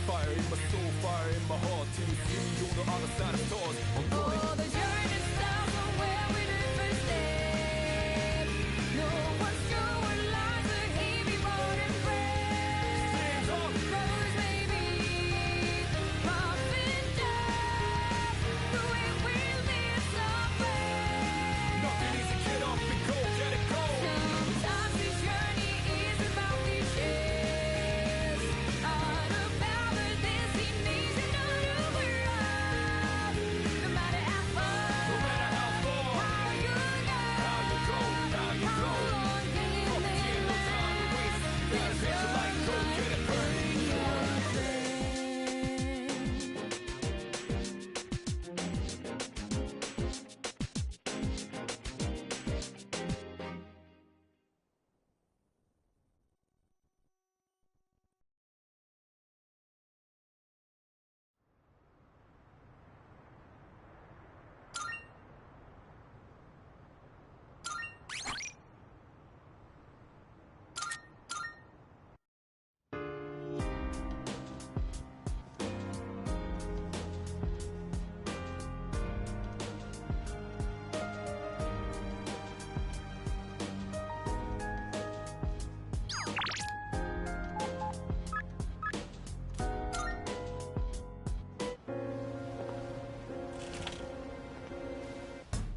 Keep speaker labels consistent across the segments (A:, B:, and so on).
A: Fire in my soul, fire in my heart. Till you see me on the other side of stars.
B: Oh, the journey starts from where we did first step. No one's sure what lies ahead, be more than friends. Brothers may be rough and tough, but we will live somewhere.
A: Nothing easy, get up and go, get it go.
B: Sometimes this journey is about cliches, not about the destination of the world. No matter how far,
A: No matter how far,
B: how you go,
A: how you
B: how
A: go.
B: long can you
A: Ain't no time to waste. Gotta set your light, go get it burning.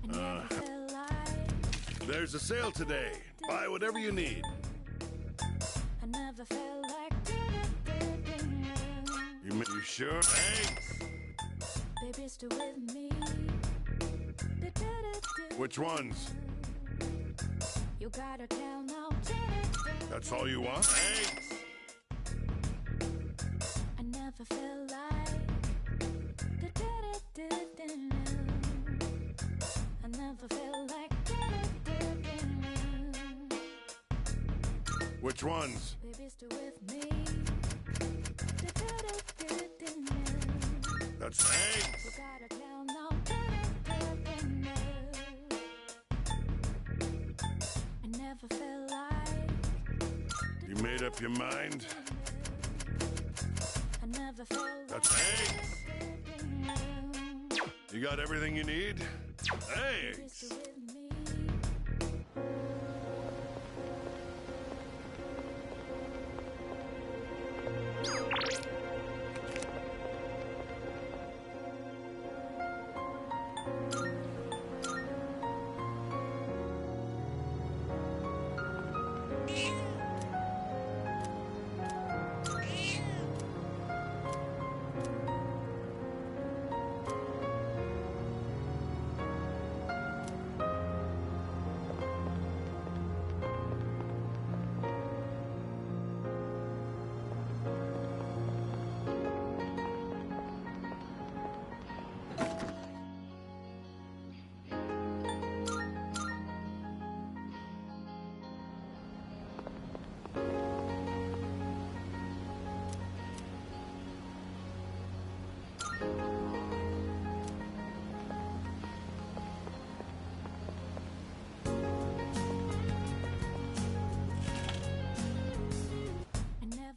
B: I never felt like,
C: There's a sale today. Buy whatever you need.
B: I never felt like,
C: You sure? Thanks.
B: baby, still with me.
C: Which ones?
B: You gotta tell now.
C: That's all you want? Thanks.
B: I never felt like, I never felt like,
C: Which ones?
B: baby, still with me.
C: That's thanks.
B: You gotta tell now. I never felt like,
C: You made up your mind?
B: I never felt like,
C: That's thanks. You got everything you need? Thanks.
B: still with me.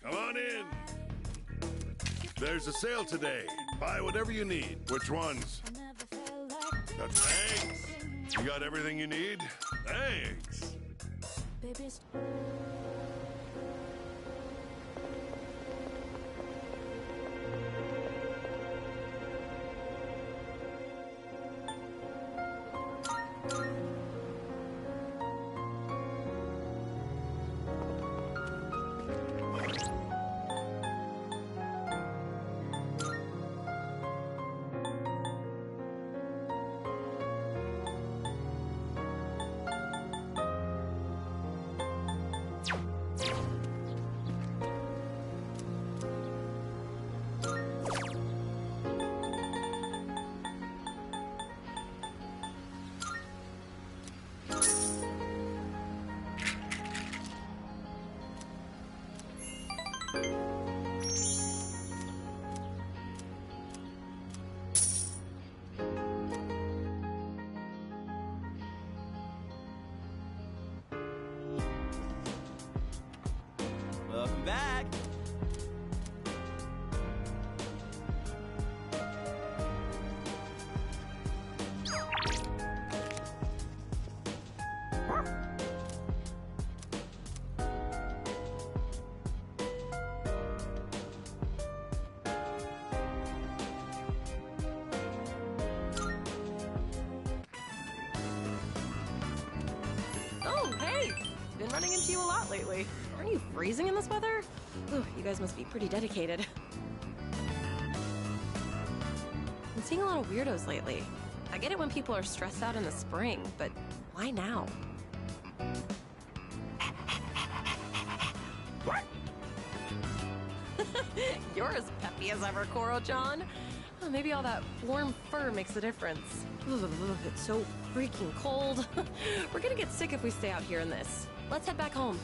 C: Come on in. There's a sale today. Buy whatever you need. Which ones?
B: I never felt like,
C: That's thanks. You got everything you need? Thanks.
B: baby,
D: Welcome back. been running into you a lot lately. Aren't you freezing in this weather? Ooh, you guys must be pretty dedicated. I'm seeing a lot of weirdos lately. I get it when people are stressed out in the spring, but why now? You're as peppy as ever, Koro-chan. Oh, maybe all that warm fur makes a difference. Ugh, it's so freaking cold. We're gonna get sick if we stay out here in this. Let's head back home.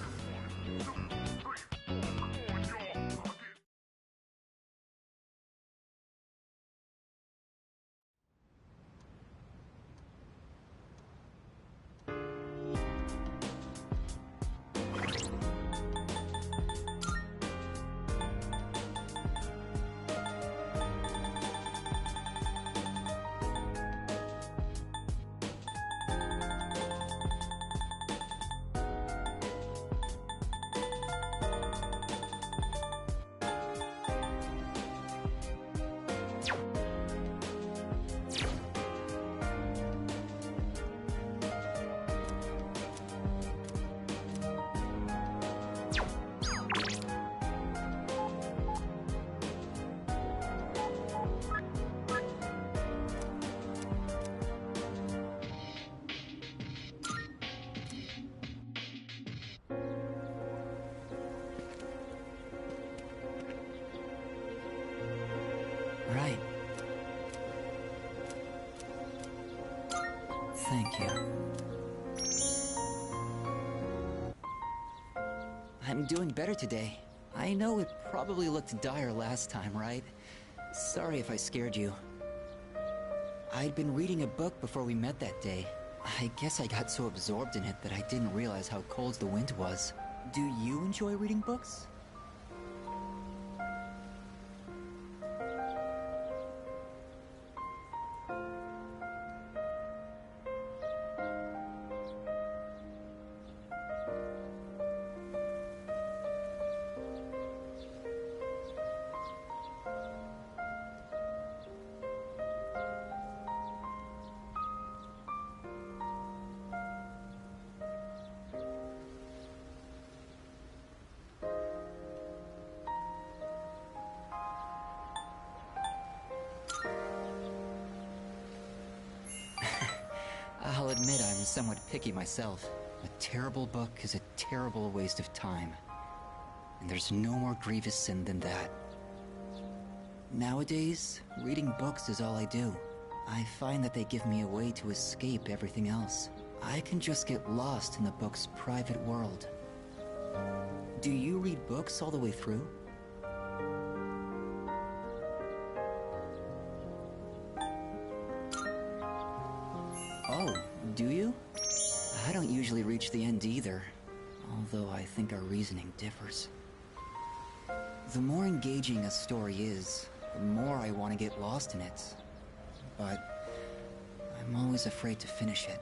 E: Right. Thank you. I'm doing better today. I know it probably looked dire last time, right? Sorry if I scared you. I'd been reading a book before we met that day. I guess I got so absorbed in it that I didn't realize how cold the wind was. Do you enjoy reading books? I'll admit I'm somewhat picky myself. A terrible book is a terrible waste of time. And there's no more grievous sin than that. Nowadays, reading books is all I do. I find that they give me a way to escape everything else. I can just get lost in the book's private world. Do you read books all the way through? Oh, do you? I don't usually reach the end either, although I think our reasoning differs. The more engaging a story is, the more I want to get lost in it. But I'm always afraid to finish it,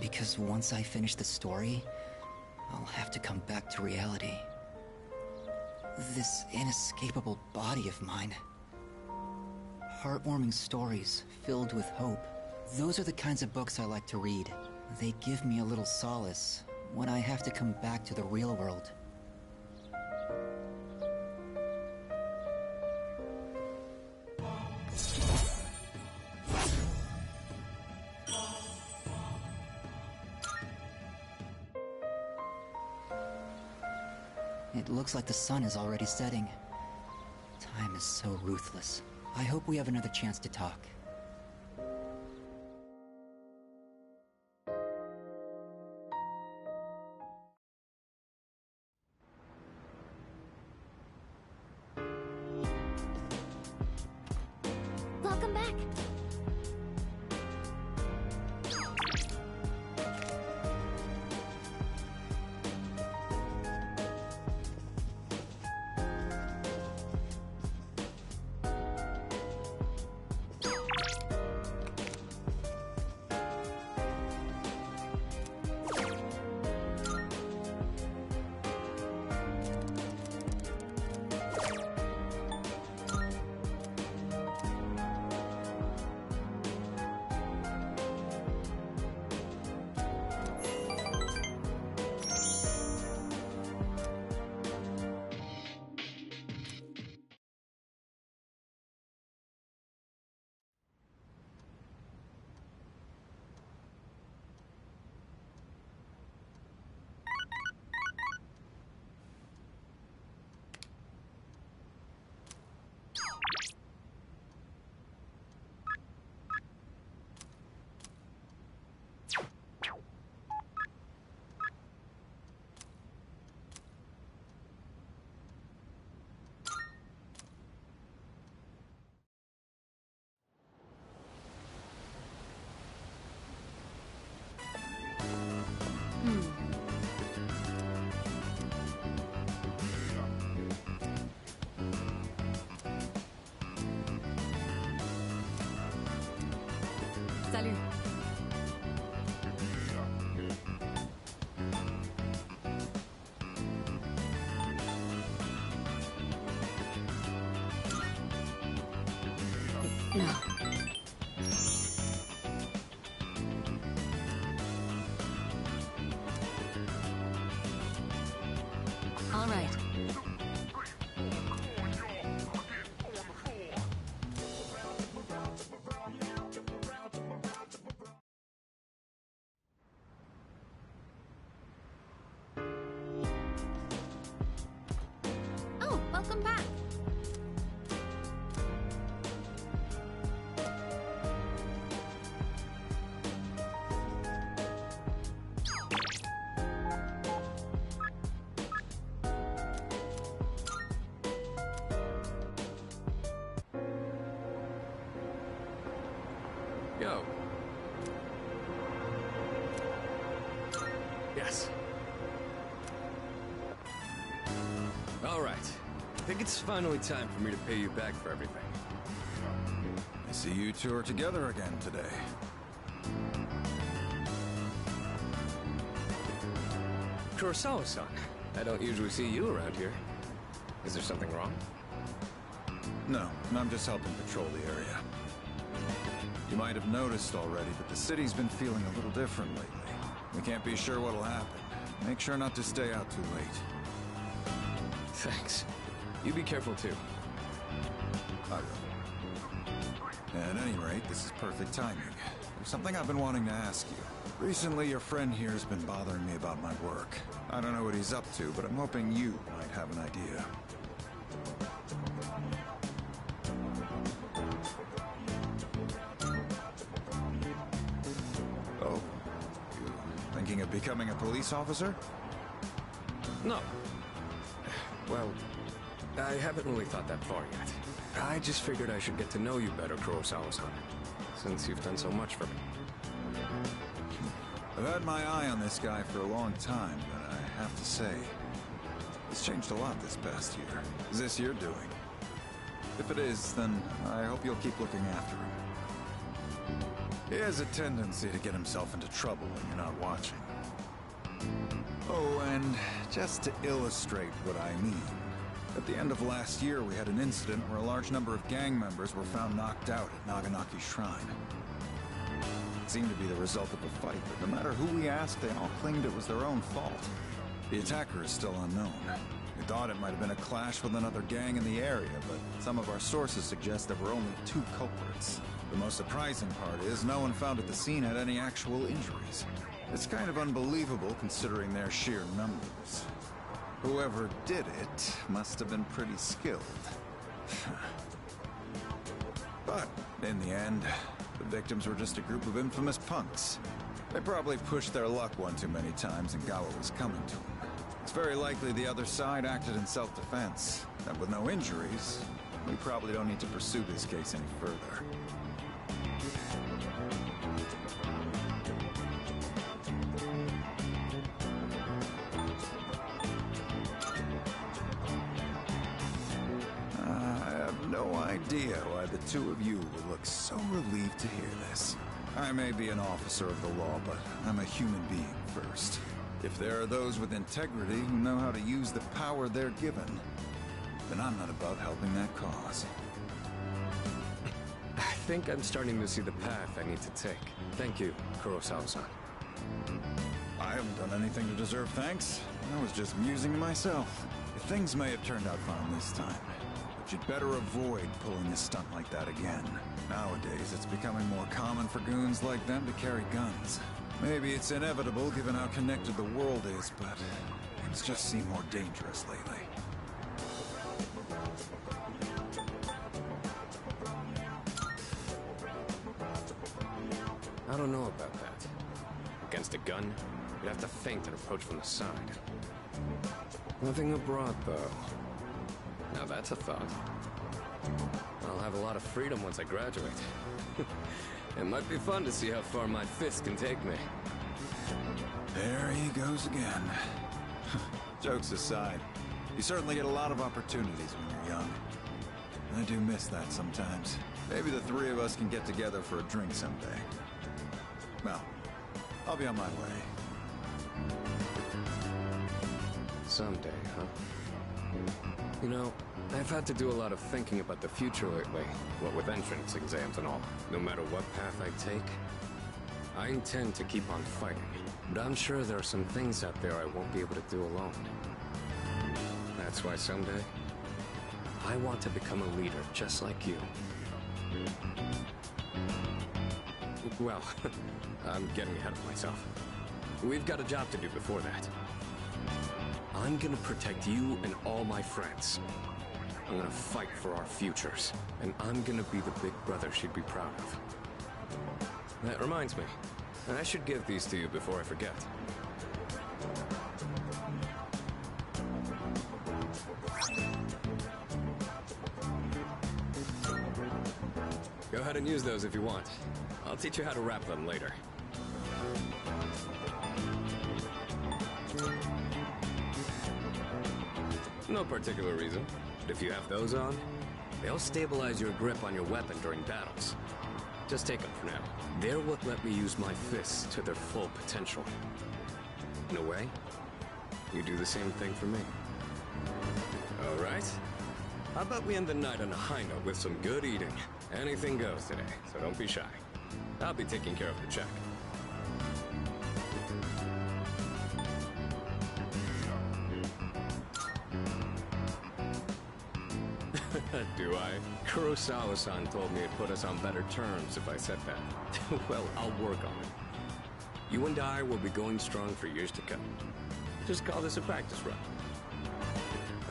E: because once I finish the story, I'll have to come back to reality. This inescapable body of mine. Heartwarming stories filled with hope. Those are the kinds of books I like to read. They give me a little solace when I have to come back to the real world. It looks like the sun is already setting. Time is so ruthless. I hope we have another chance to talk.
B: Welcome back. Salut. No. All right.
F: Oh, welcome back.
G: Yo. Yes. All right. I think it's finally time for me to pay you back for everything.
H: I see you two are together again today.
G: Kurosawa-san, I don't usually see you around here. Is there something wrong?
H: No, I'm just helping patrol the area. You might have noticed already, but the city's been feeling a little different lately. We can't be sure what'll happen. Make sure not to stay out too late.
G: Thanks. You be careful too.
H: I will. At any rate, this is perfect timing. There's something I've been wanting to ask you. Recently, your friend here has been bothering me about my work. I don't know what he's up to, but I'm hoping you might have an idea. Oh, you thinking of becoming a police officer?
G: No. Well, I haven't really thought that far yet. I just figured I should get to know you better, Kurosawa-san, since you've done so much for me.
H: I've had my eye on this guy for a long time, but I have to say, he's changed a lot this past year. Is this your doing? If it is, then I hope you'll keep looking after him. He has a tendency to get himself into trouble when you're not watching. Oh, and just to illustrate what I mean, at the end of last year we had an incident where a large number of gang members were found knocked out at Naganaki Shrine. It seemed to be the result of a fight, but no matter who we asked, they all claimed it was their own fault. The attacker is still unknown. We thought it might have been a clash with another gang in the area, but some of our sources suggest there were only 2 culprits. The most surprising part is no one found at the scene had any actual injuries. It's kind of unbelievable considering their sheer numbers. Whoever did it must have been pretty skilled. But in the end, the victims were just a group of infamous punks. They probably pushed their luck one too many times and got what was coming to them. It's very likely the other side acted in self-defense. And with no injuries, we probably don't need to pursue this case any further. Idea why the two of you would look so relieved to hear this. I may be an officer of the law, but I'm a human being first. If there are those with integrity who know how to use the power they're given, then I'm not above helping that cause.
G: I think I'm starting to see the path I need to take. Thank you, Kurosawa-san.
H: I haven't done anything to deserve thanks. I was just musing to myself. Things may have turned out fine this time. You'd better avoid pulling a stunt like that again. Nowadays, it's becoming more common for goons like them to carry guns. Maybe it's inevitable given how connected the world is, but things just seem more dangerous lately.
G: I don't know about that. Against a gun, you'd have to feint and approach from the side. Living abroad, though. Now that's a thought. I'll have a lot of freedom once I graduate. It might be fun to see how far my fist can take me.
H: There he goes again. Jokes aside, you certainly get a lot of opportunities when you're young. I do miss that sometimes. Maybe the 3 of us can get together for a drink someday. Well, I'll be on my way.
G: Someday, huh? You know, I've had to do a lot of thinking about the future lately, what with entrance exams and all. No matter what path I take, I intend to keep on fighting. But I'm sure there are some things out there I won't be able to do alone. That's why someday, I want to become a leader just like you. Well, I'm getting ahead of myself. We've got a job to do before that. I'm gonna protect you and all my friends. I'm gonna fight for our futures. And I'm gonna be the big brother she'd be proud of. That reminds me, I should give these to you before I forget. Go ahead and use those if you want. I'll teach you how to wrap them later. No particular reason, but if you have those on, they'll stabilize your grip on your weapon during battles. Just take them for now. They're what let me use my fists to their full potential. In a way, you do the same thing for me. All right. How about we end the night on a high note with some good eating? Anything goes today, so don't be shy. I'll be taking care of the check. Do I? Kurosawa-san told me it'd put us on better terms if I said that. Well, I'll work on it. You and I will be going strong for years to come. Just call this a practice run.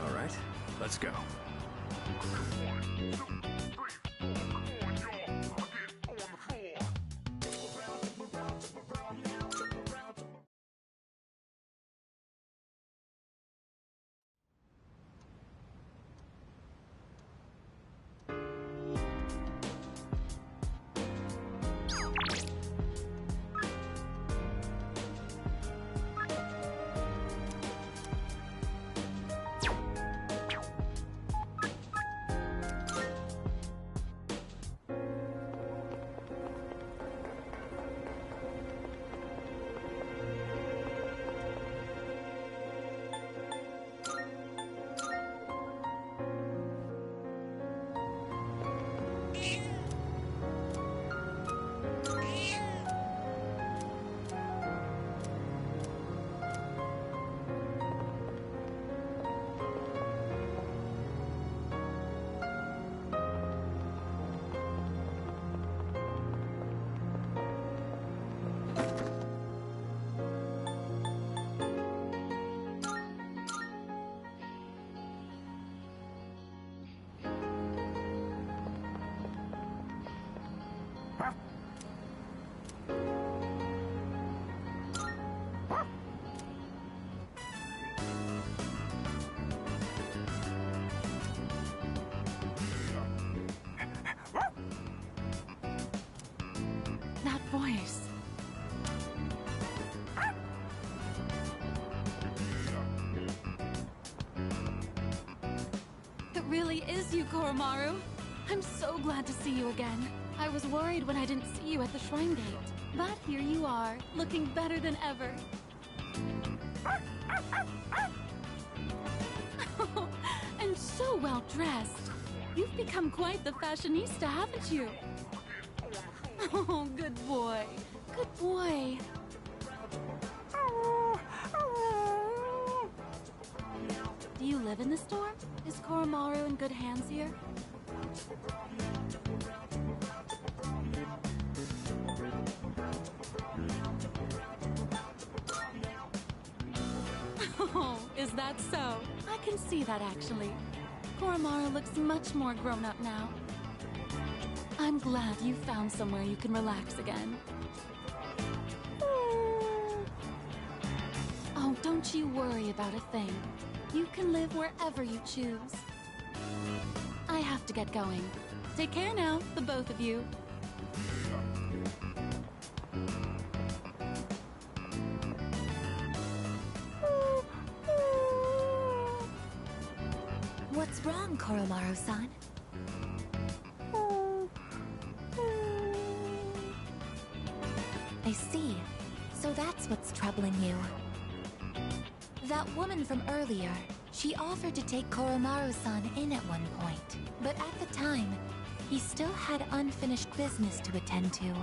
G: All right, let's go.
B: That voice. It really is you, Koromaru. I'm so glad to see you again. I was worried when I didn't see you at the shrine gate. But here you are, looking better than ever. And so well dressed. You've become quite the fashionista, haven't you? Oh, good boy. Good boy. Do you live in the storm? Is Koromaru in good hands here? Oh, is that so? I can see that actually. Koromaru looks much more grown up now. I'm glad you found somewhere you can relax again. Oh, don't you worry about a thing. You can live wherever you choose. I have to get going. Take care now, the both of you.
F: What's wrong, Koromaru-san?
B: A
F: I see. So that's what's troubling you. That woman from earlier, she offered to take Koromaru-san in at one point, but at the time, he still had unfinished business to attend to.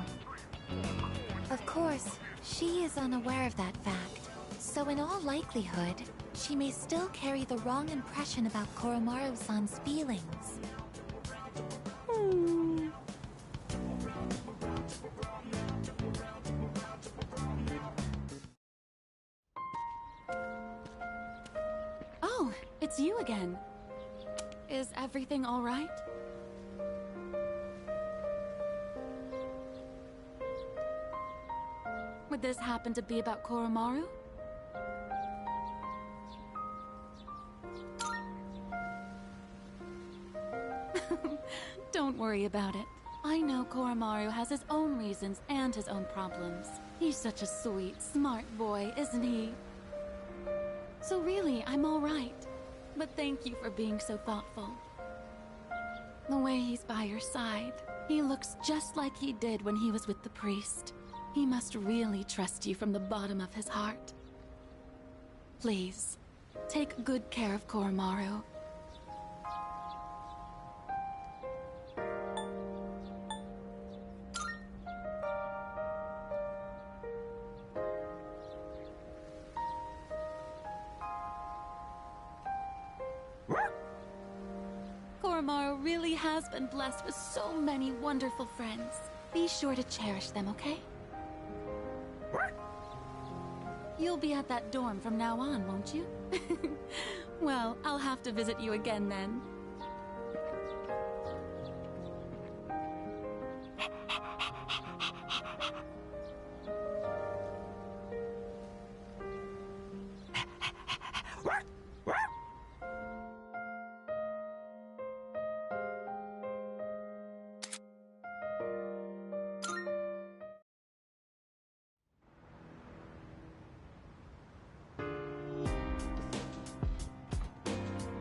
F: Of course, she is unaware of that fact, so in all likelihood, she may still carry the wrong impression about Koromaru-san's feelings.
I: Oh, it's you again. Is everything all right? Would this happen to be about Koromaru? Don't worry about it. I know Koromaru has his own reasons and his own problems. He's such a sweet, smart boy, isn't he? So really, I'm all right. But thank you for being so thoughtful. The way he's by your side, he looks just like he did when he was with the priest. He must really trust you from the bottom of his heart. Please, take good care of Koromaru. Koromaru really has been blessed with so many wonderful friends. Be sure to cherish them, okay? You'll be at that dorm from now on, won't you? Well, I'll have to visit you again then.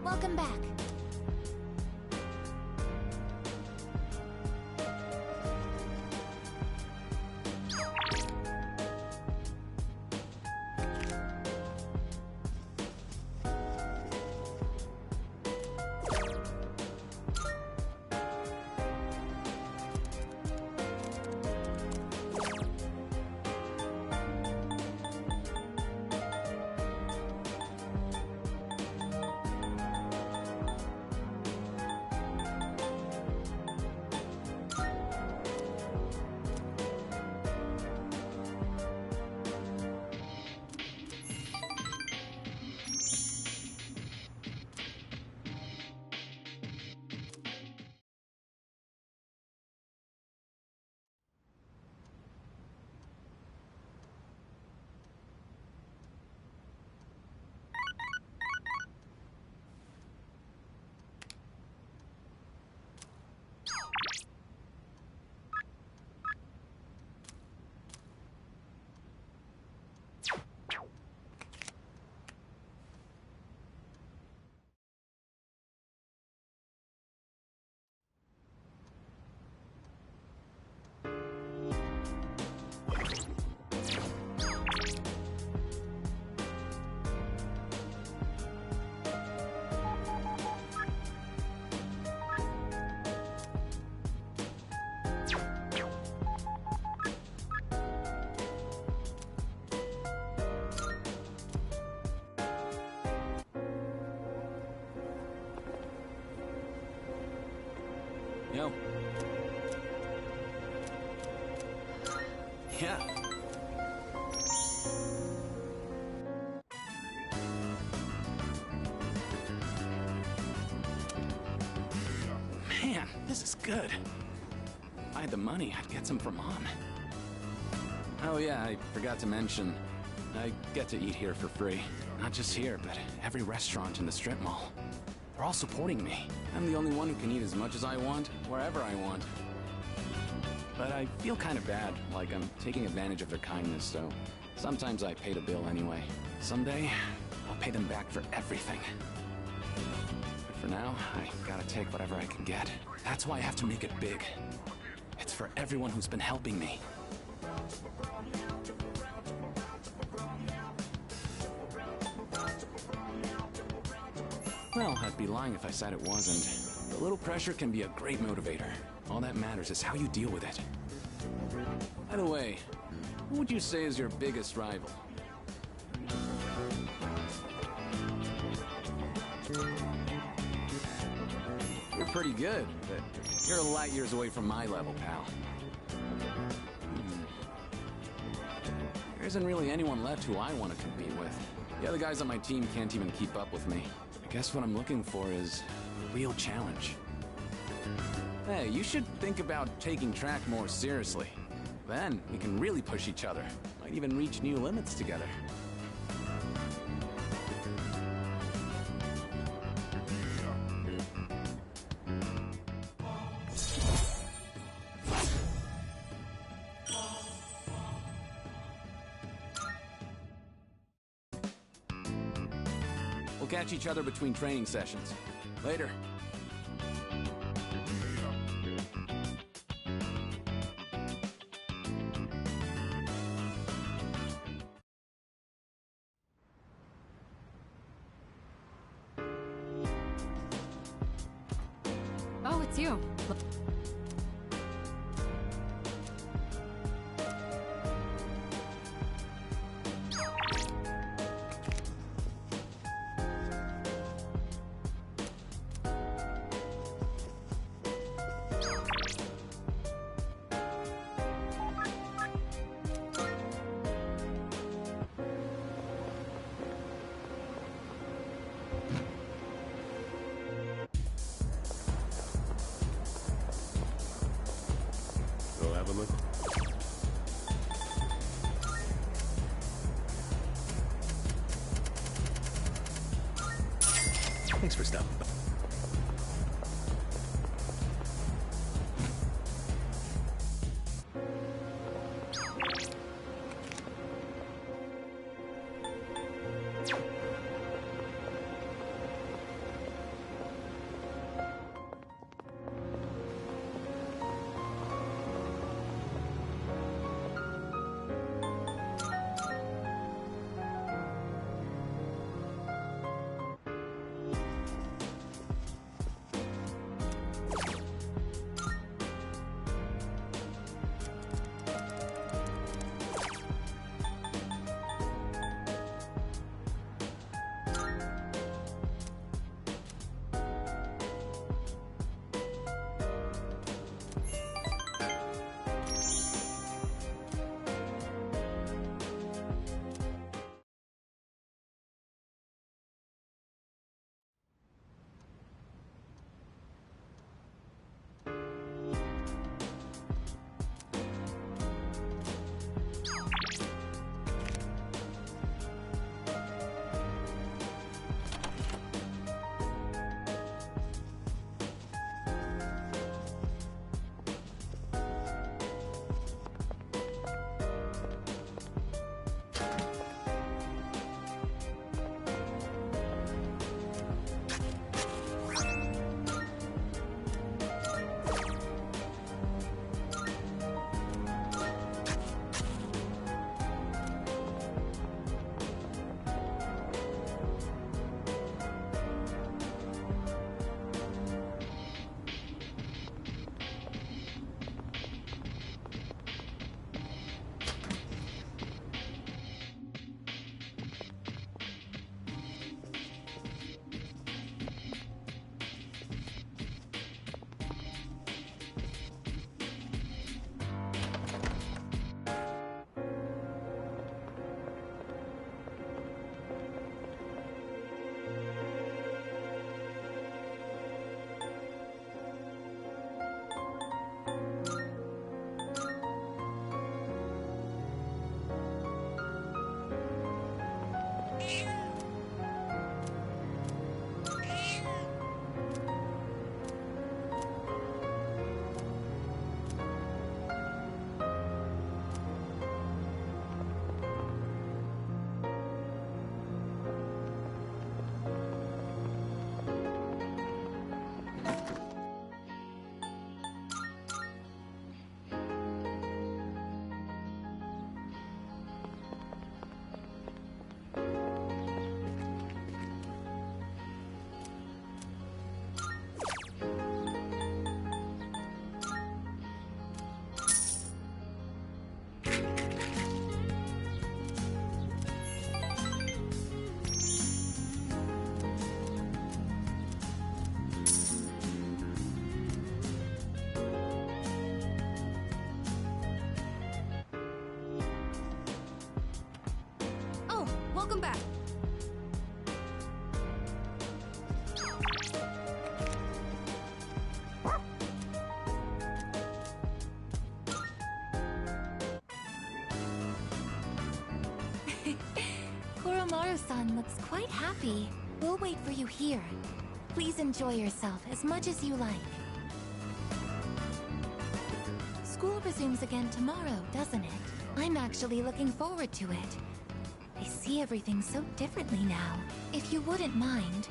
F: Welcome back.
J: Yo. Yeah. Man, this is good. If I had the money, I'd get some for Mom. Oh yeah, I forgot to mention, I get to eat here for free. Not just here, but every restaurant in the strip mall. They're all supporting me. I'm the only one who can eat as much as I want, wherever I want. But I feel kind of bad, like I'm taking advantage of their kindness, so sometimes I pay the bill anyway. Someday, I'll pay them back for everything. But for now, I gotta take whatever I can get. That's why I have to make it big. It's for everyone who's been helping me. Well, I'd be lying if I said it wasn't. A little pressure can be a great motivator. All that matters is how you deal with it. By the way, who would you say is your biggest rival? You're pretty good, but you're a light years away from my level, pal. There isn't really anyone left who I want to compete with. The other guys on my team can't even keep up with me. I guess what I'm looking for is a real challenge. Hey, you should think about taking track more seriously. Then we can really push each other. Might even reach new limits together. We'll catch each other between training sessions. Later.
I: Oh, it's you.
C: Go have a look.
K: Thanks for stopping by.
B: Welcome back.
F: Koromaru-san looks quite happy. We'll wait for you here. Please enjoy yourself as much as you like. School resumes again tomorrow, doesn't it? I'm actually looking forward to it. I see everything so differently now. If you wouldn't mind,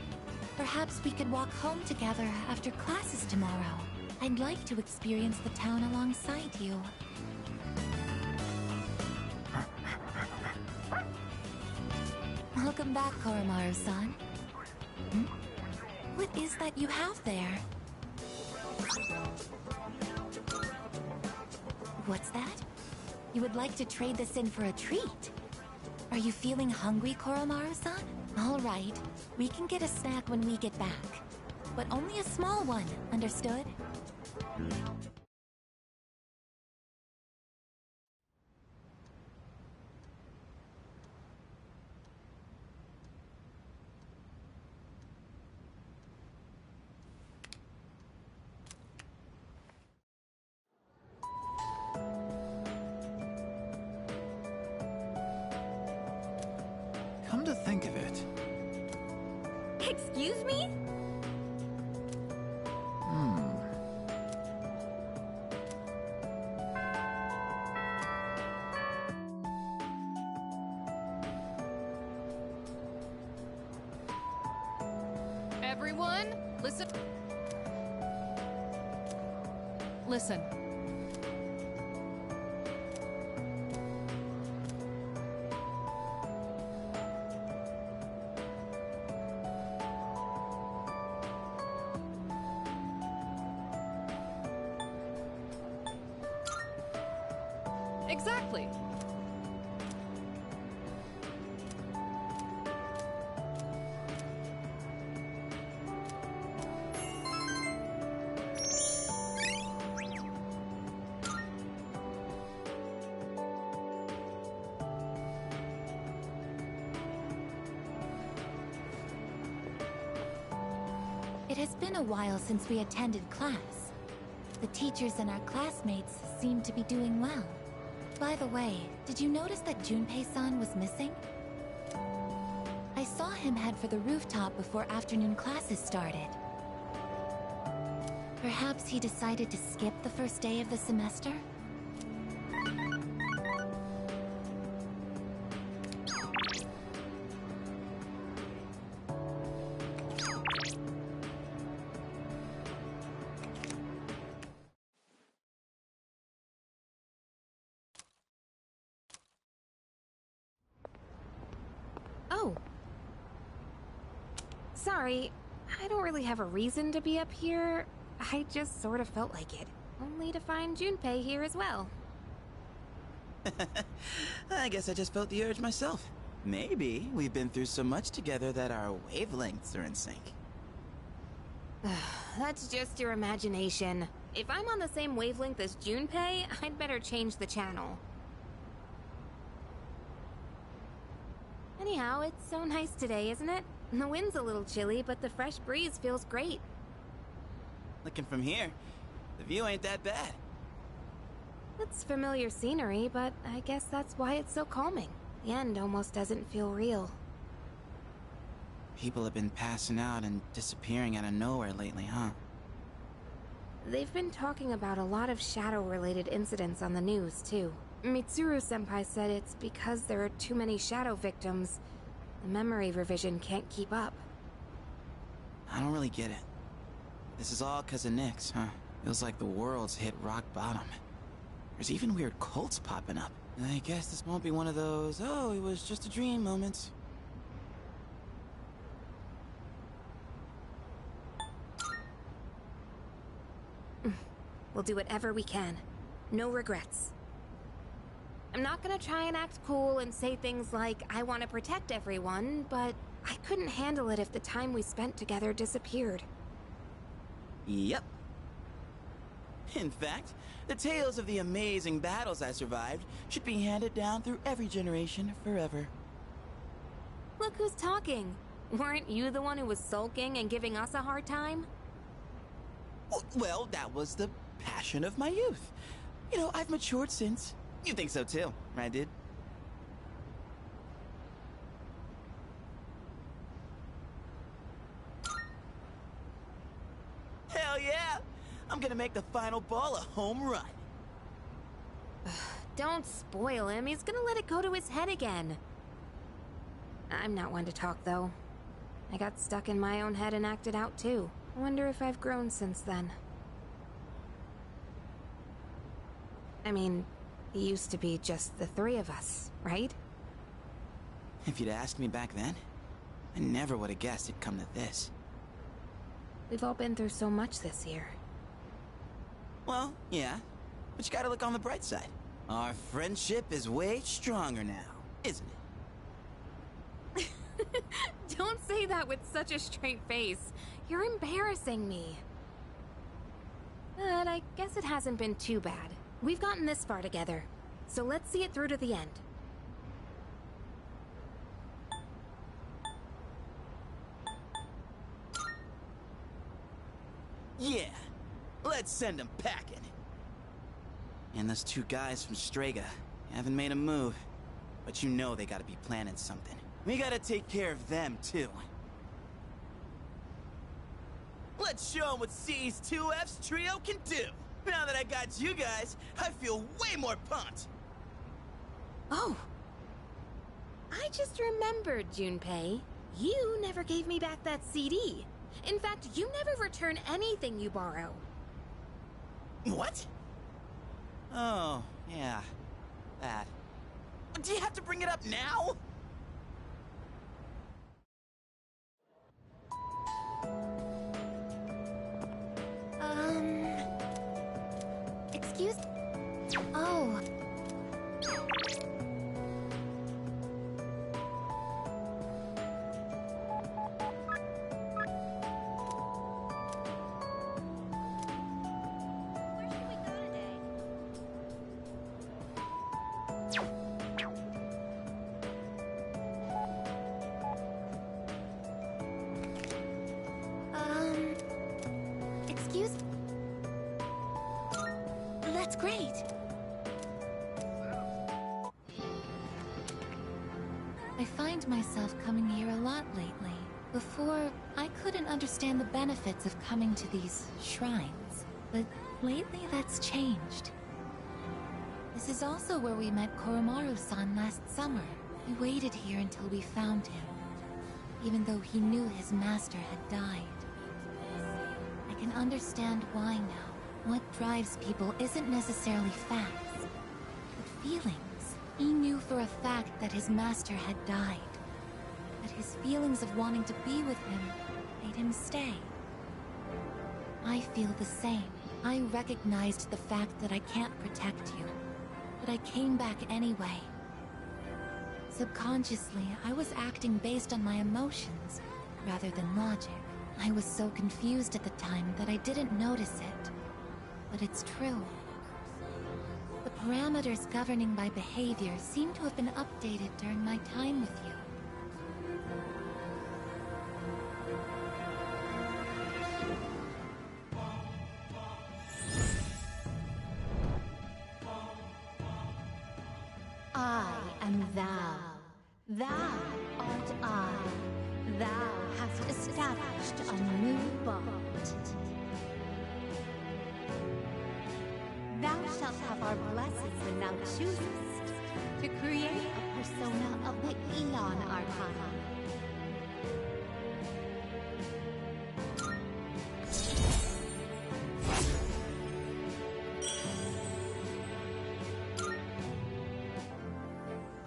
F: perhaps we could walk home together after classes tomorrow. I'd like to experience the town alongside you. Welcome back, Koromaru-san. What is that you have there? What's that? You would like to trade this in for a treat? Are you feeling hungry, Koromaru-san? All right, we can get a snack when we get back. But only a small one, understood?
H: Come to think of it.
B: Excuse me?
K: Everyone, listen. Listen. Exactly.
F: It has been a while since we attended class. The teachers and our classmates seem to be doing well. By the way, did you notice that Junpei-san was missing? I saw him head for the rooftop before afternoon classes started. Perhaps he decided to skip the first day of the semester?
D: Oh. Sorry, I don't really have a reason to be up here. I just sort of felt like it. Only to find Junpei here as well.
L: I guess I just felt the urge myself. Maybe we've been through so much together that our wavelengths are in sync.
D: That's just your imagination. If I'm on the same wavelength as Junpei, I'd better change the channel. Anyhow, it's so nice today, isn't it? The wind's a little chilly, but the fresh breeze feels great.
L: Looking from here, the view ain't that bad.
D: It's familiar scenery, but I guess that's why it's so calming. The end almost doesn't feel real.
L: People have been passing out and disappearing out of nowhere lately, huh?
D: They've been talking about a lot of shadow-related incidents on the news, too. Mitsuru-senpai said it's because there are too many shadow victims. The memory revision can't keep up.
L: I don't really get it. This is all 'cause of Nyx, huh? Feels like the world's hit rock bottom. There's even weird cults popping up. I guess this won't be one of those, oh, it was just a dream moments.
D: We'll do whatever we can. No regrets. I'm not gonna try and act cool and say things like, I want to protect everyone, but I couldn't handle it if the time we spent together disappeared.
L: Yep. In fact, the tales of the amazing battles I survived should be handed down through every generation forever.
M: Look who's talking. Weren't you the one who was sulking and giving us a hard time?
L: Well, that was the passion of my youth. You know, I've matured since. You think so too, right, dude? Hell yeah! I'm gonna make the final ball a home run.
M: Don't spoil him. He's gonna let it go to his head again. I'm not one to talk, though. I got stuck in my own head and acted out, too. I wonder if I've grown since then. I mean, it used to be just the three of us, right?
L: If you'd asked me back then, I never would have guessed it'd come to this.
M: We've all been through so much this year.
L: Well, yeah. But you gotta look on the bright side. Our friendship is way stronger now, isn't it?
M: Don't say that with such a straight face. You're embarrassing me. But I guess it hasn't been too bad. We've gotten this far together, so let's see it through to the end.
L: Yeah, let's send them packing. And those two guys from Strega haven't made a move, but you know they gotta be planning something. We gotta take care of them, too. Let's show them what C's 2F's trio can do. Now that I got you guys, I feel way more pumped.
M: Oh. I just remembered, Junpei. You never gave me back that CD. In fact, you never return anything you borrow.
L: What? Oh, yeah. That. Do you have to bring it up now?
F: Excuse... Oh. Excuse... That's great. I find myself coming here a lot lately. Before, I couldn't understand the benefits of coming to these shrines. But lately that's changed. This is also where we met Koromaru-san last summer. We waited here until we found him, even though he knew his master had died. I can understand why now. What drives people isn't necessarily facts, but feelings. He knew for a fact that his master had died, but his feelings of wanting to be with him made him stay. I feel the same. I recognized the fact that I can't protect you, but I came back anyway. Subconsciously, I was acting based on my emotions rather than logic. I was so confused at the time that I didn't notice it. But it's true. The parameters governing my behavior seem to have been updated during my time with you.
N: I am thou. Thou art I. Thou hast established a new bond. Thou shalt have our blessings when thou choosest to create a persona of the Eon Archon.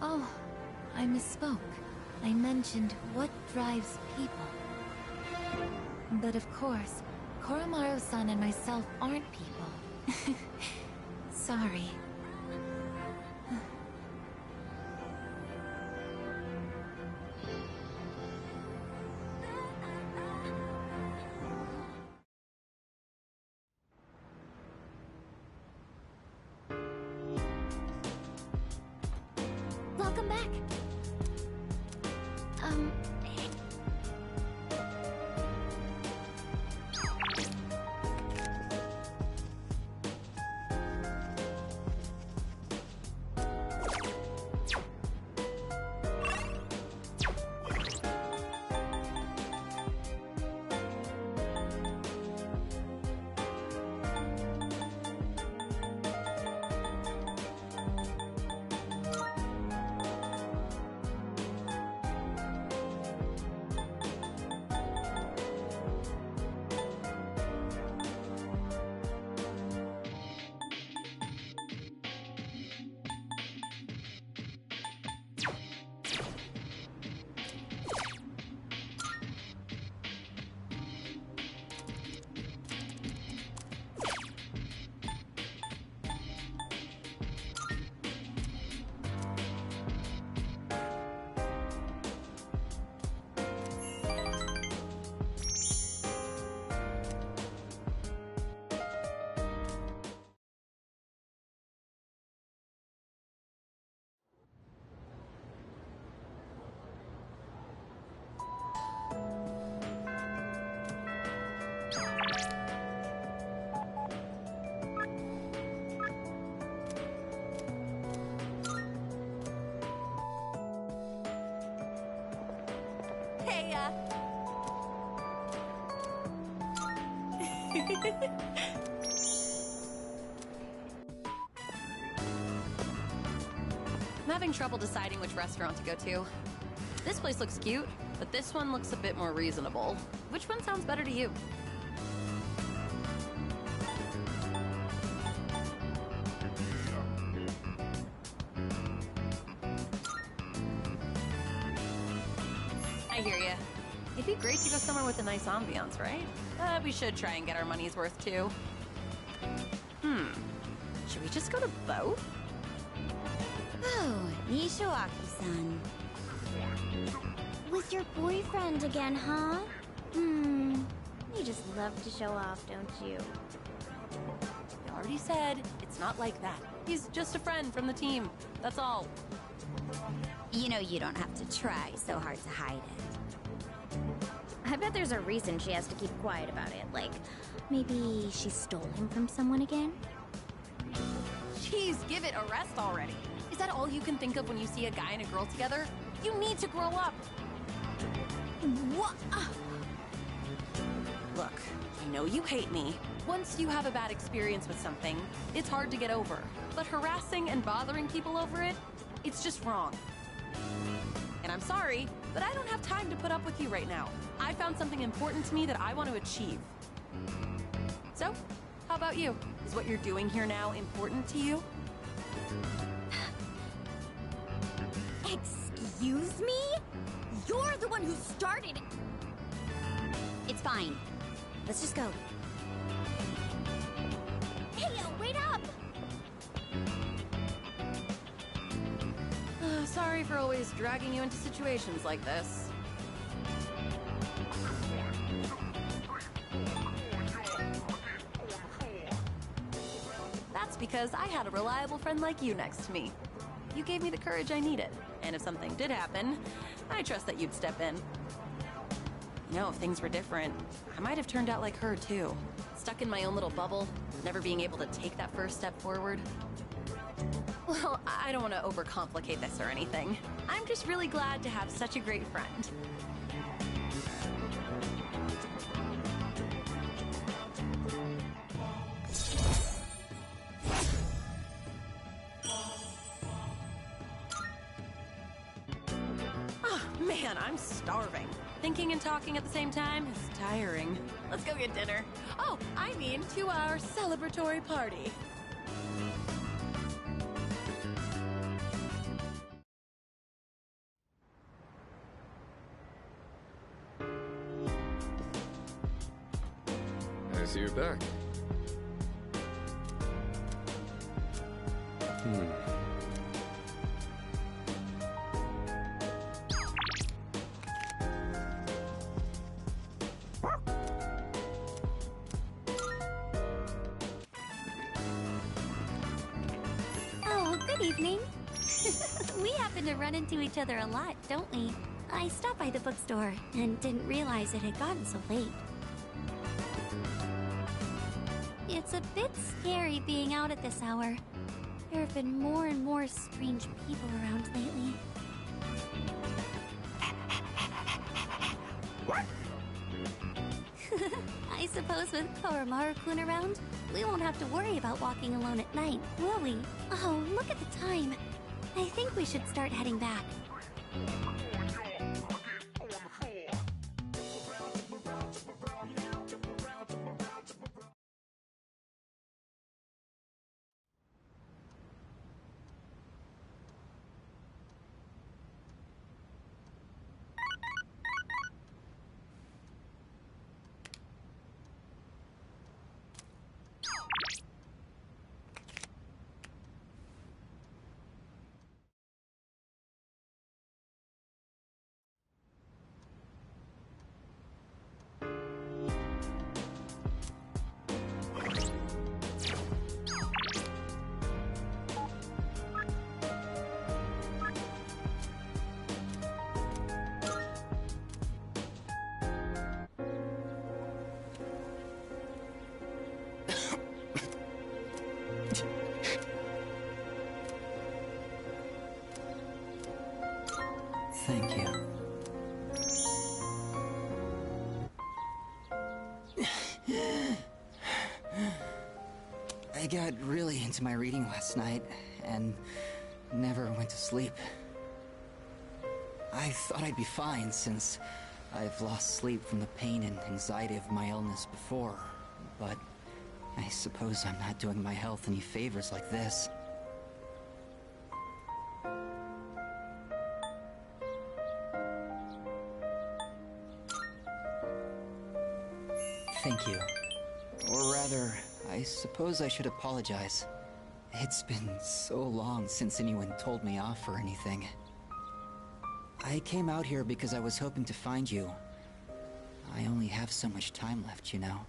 F: Oh, I misspoke. I mentioned what drives people. But of course, Koromaru-san and myself aren't people. Sorry.
N: Welcome back.
D: ya. I'm having trouble deciding which restaurant to go to. This place looks cute, but this one looks a bit more reasonable. Which one sounds better to you? I hear ya. It'd be great to go somewhere with a nice ambiance, right? We should try and get our money's worth, too. Should we just go to both?
O: Oh, Nishiwaki-san. With your boyfriend again, huh? You just love to show off, don't you?
D: I already said, it's not like that. He's just a friend from the team. That's all.
O: You know you don't have to try so hard to hide it. I bet there's a reason she has to keep quiet about it. Like, maybe she stole him from someone again?
D: Jeez, give it a rest already. Is that all you can think of when you see a guy and a girl together? You need to grow up.
O: What?
D: Look, I know you hate me. Once you have a bad experience with something, it's hard to get over. But harassing and bothering people over it, it's just wrong. And I'm sorry, but I don't have time to put up with you right now. I found something important to me that I want to achieve. So, how about you? Is what you're doing here now important to you?
O: Excuse me? You're the one who started it. It's fine. Let's just go. Hey, wait up!
D: Sorry for always dragging you into situations like this. That's because I had a reliable friend like you next to me. You gave me the courage I needed, and if something did happen, I trust that you'd step in. You know, if things were different, I might have turned out like her too. Stuck in my own little bubble, never being able to take that first step forward. Well, I don't want to overcomplicate this or anything. I'm just really glad to have such a great friend. Oh, man, I'm starving. Thinking and talking at the same time is tiring. Let's go get dinner. Oh, I mean, to our celebratory party.
G: I see you're back.
O: Oh, good evening. We happen to run into each other a lot, don't we? I stopped by the bookstore and didn't realize it had gotten so late. It's a bit scary being out at this hour. There have been more and more strange people around lately. I suppose with Koromaru-kun around, we won't have to worry about walking alone at night, will we? Oh, look at the time. I think we should start heading back.
E: got really into my reading last night, and never went to sleep. I thought I'd be fine, since I've lost sleep from the pain and anxiety of my illness before, but I suppose I'm not doing my health any favors like this. Thank you. Or rather, I suppose I should apologize. It's been so long since anyone told me off for anything. I came out here because I was hoping to find you. I only have so much time left, you know.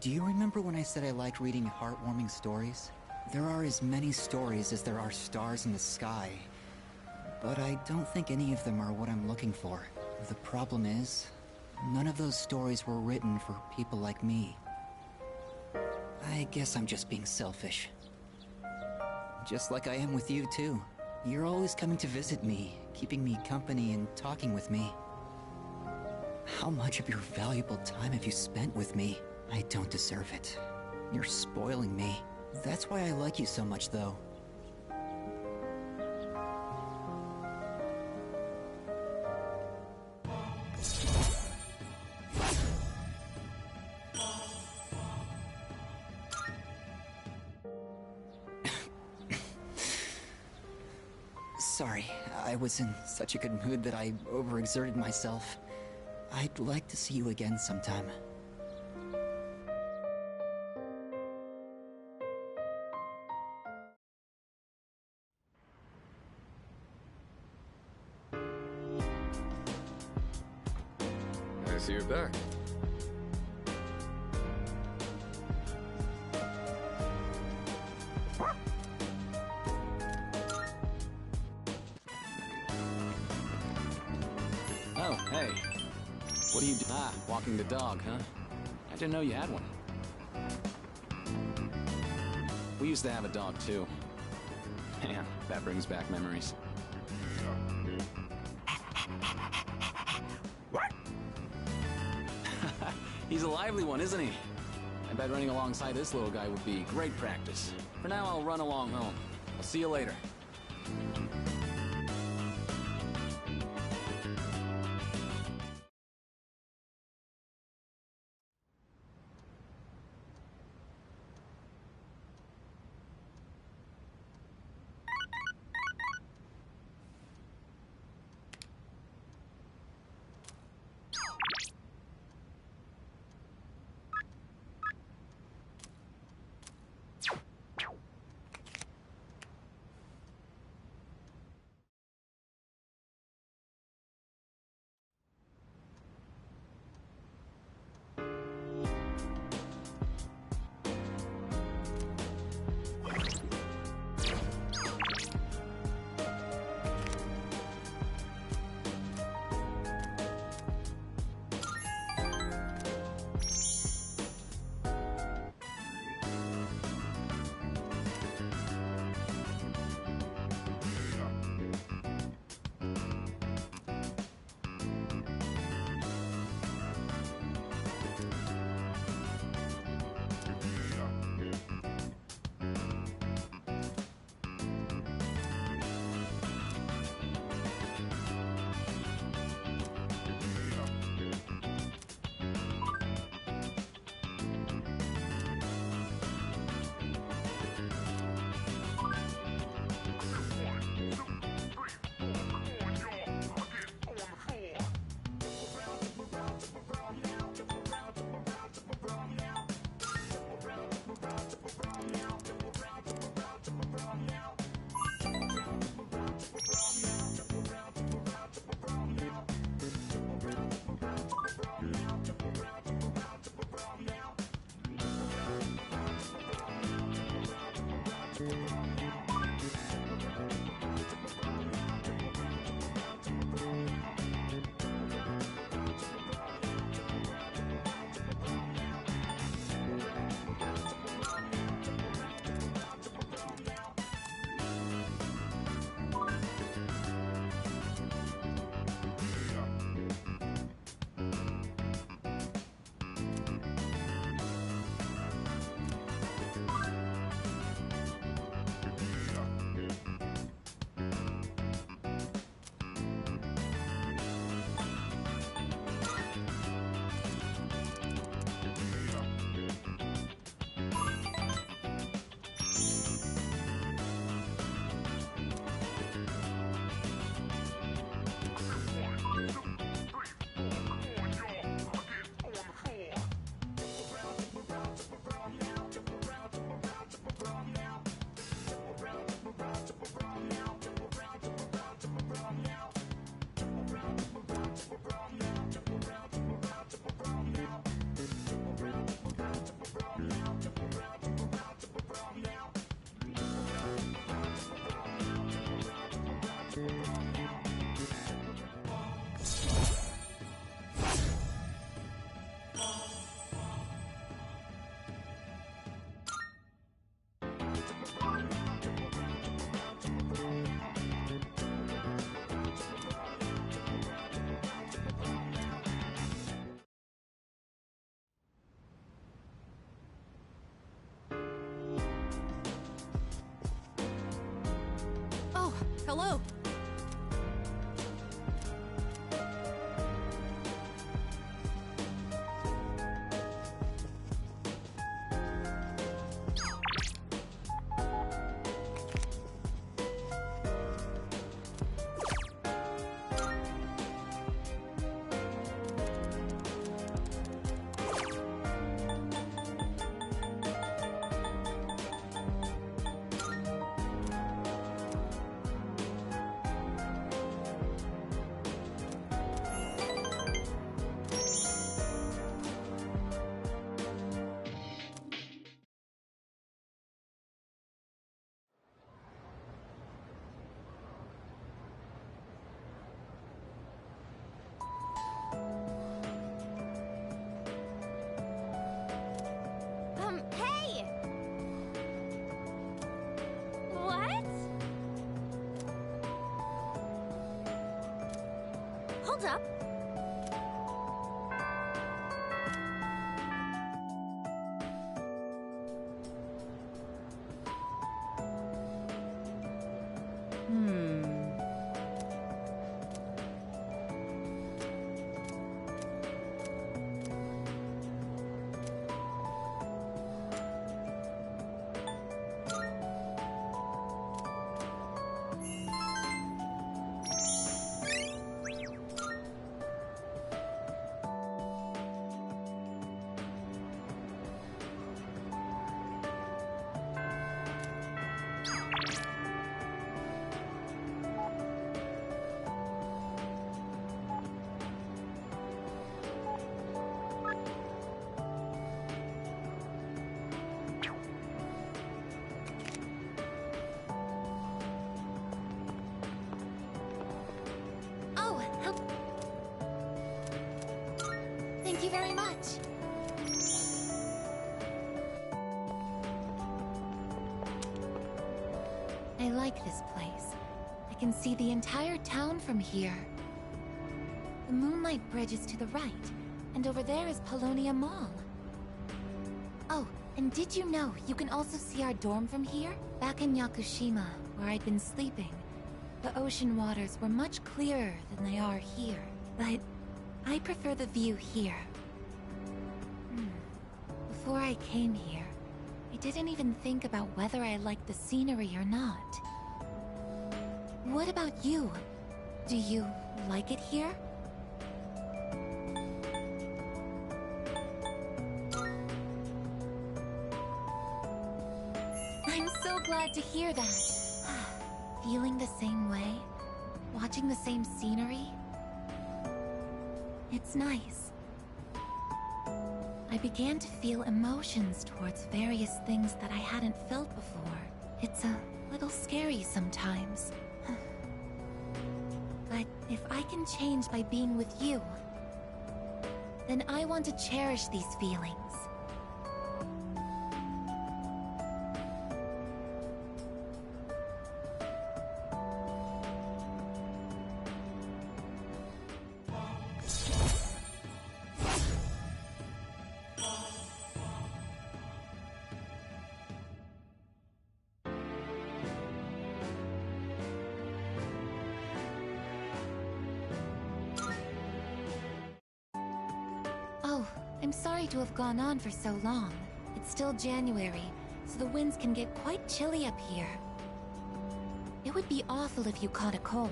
E: Do you remember when I said I liked reading heartwarming stories? There are as many stories as there are stars in the sky, but I don't think any of them are what I'm looking for. The problem is, none of those stories were written for people like me. I guess I'm just being selfish. Just like I am with you, too. You're always coming to visit me, keeping me company and talking with me. How much of your valuable time have you spent with me? I don't deserve it. You're spoiling me. That's why I like you so much, though. Sorry, I was in such a good mood that I overexerted myself. I'd like to see you again sometime.
G: I see you're back.
J: Oh, hey. What do you do? Ah, walking the dog, huh? I didn't know you had one. We used to have a dog, too. Man, that brings back memories. He's a lively one, isn't he? I bet running alongside this little guy would be great practice. For now, I'll run along home. I'll see you later.
K: Oh, hello.
O: Hey! What? Hold up.
F: Oh, thank you very much. I like this place. I can see the entire town from here. The Moonlight Bridge is to the right, and over there is Polonia Mall. Oh, and did you know you can also see our dorm from here? Back in Yakushima, where I'd been sleeping, the ocean waters were much clearer than they are here. But I prefer the view here. Before I came here, I didn't even think about whether I liked the scenery or not. What about you? Do you like it here? I'm so glad to hear that. Feeling the same way? Watching the same scenery? It's nice. I began to feel emotions towards various things that I hadn't felt before. It's a little scary sometimes. But if I can change by being with you, then I want to cherish these feelings. Oh, I'm sorry to have gone on for so long. It's still January, so the winds can get quite chilly up here. It would be awful if you caught a cold.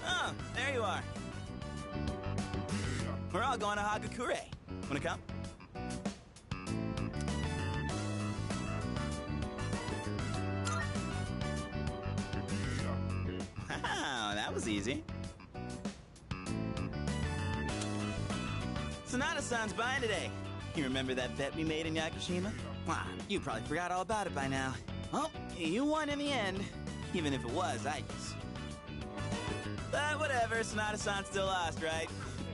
L: Oh, there you are. about going to Hagakure? Wanna come? Wow, that was easy. Sonata-san's buying today. You remember that bet we made in Yakushima? Wow, you probably forgot all about it by now. Well, you won in the end, even if it was Ike's. But whatever, Sonata-san still lost, right?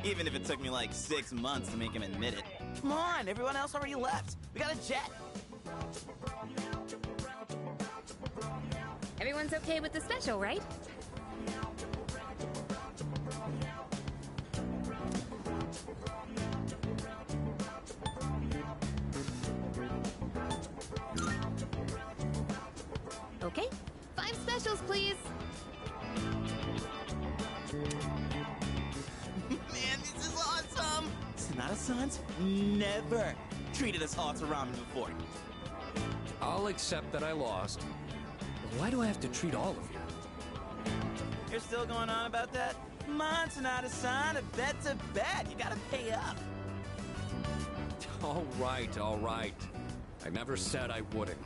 L: Even if it took me like 6 months to make him admit it. Come on, everyone else already left. We got a jet.
M: Everyone's okay with the special, right? Okay, 5 specials, please.
L: Man, this is awesome! Sonata-san's never treated us all to ramen before.
G: I'll accept that I lost. But why do I have to treat all of you?
L: You're still going on about that? Come on, Sonata-san, a bet's a bet. You gotta pay up.
G: All right, all right. I never said I wouldn't.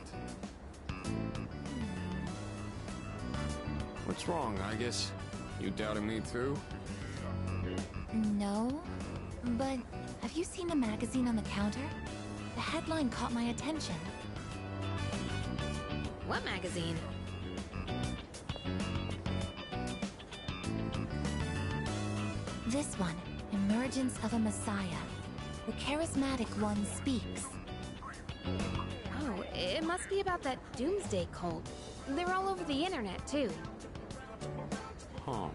G: What's wrong, I guess? You doubting me too?
F: No, but have you seen the magazine on the counter? The headline caught my attention.
M: What magazine?
F: This one, Emergence of a Messiah. The charismatic one speaks.
M: Oh, it must be about that doomsday cult. They're all over the internet, too.
G: Huh.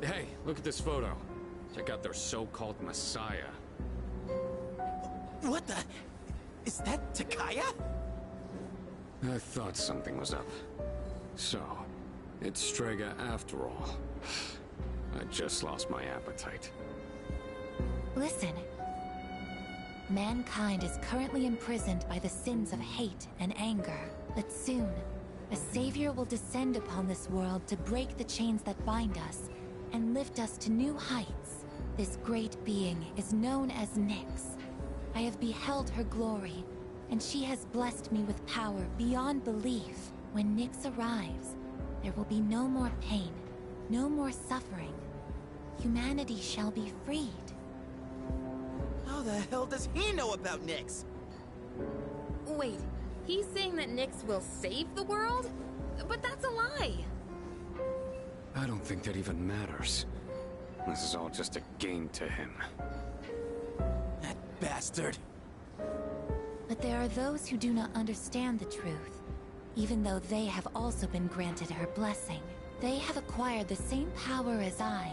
G: Hey, look at this photo. Check out their so-called messiah.
L: What the? Is that Takaya?
G: I thought something was up. So, it's Strega after all. I just lost my appetite.
F: Listen. Mankind is currently imprisoned by the sins of hate and anger. But soon, a savior will descend upon this world to break the chains that bind us and lift us to new heights. This great being is known as Nyx. I have beheld her glory, and she has blessed me with power beyond belief. When Nyx arrives, there will be no more pain, no more suffering. Humanity shall be freed.
L: How the hell does he know about Nyx?
M: Wait, he's saying that Nyx will save the world? But that's a lie!
G: I don't think that even matters. This is all just a game to him.
L: That bastard.
F: But there are those who do not understand the truth, even though they have also been granted her blessing. They have acquired the same power as I,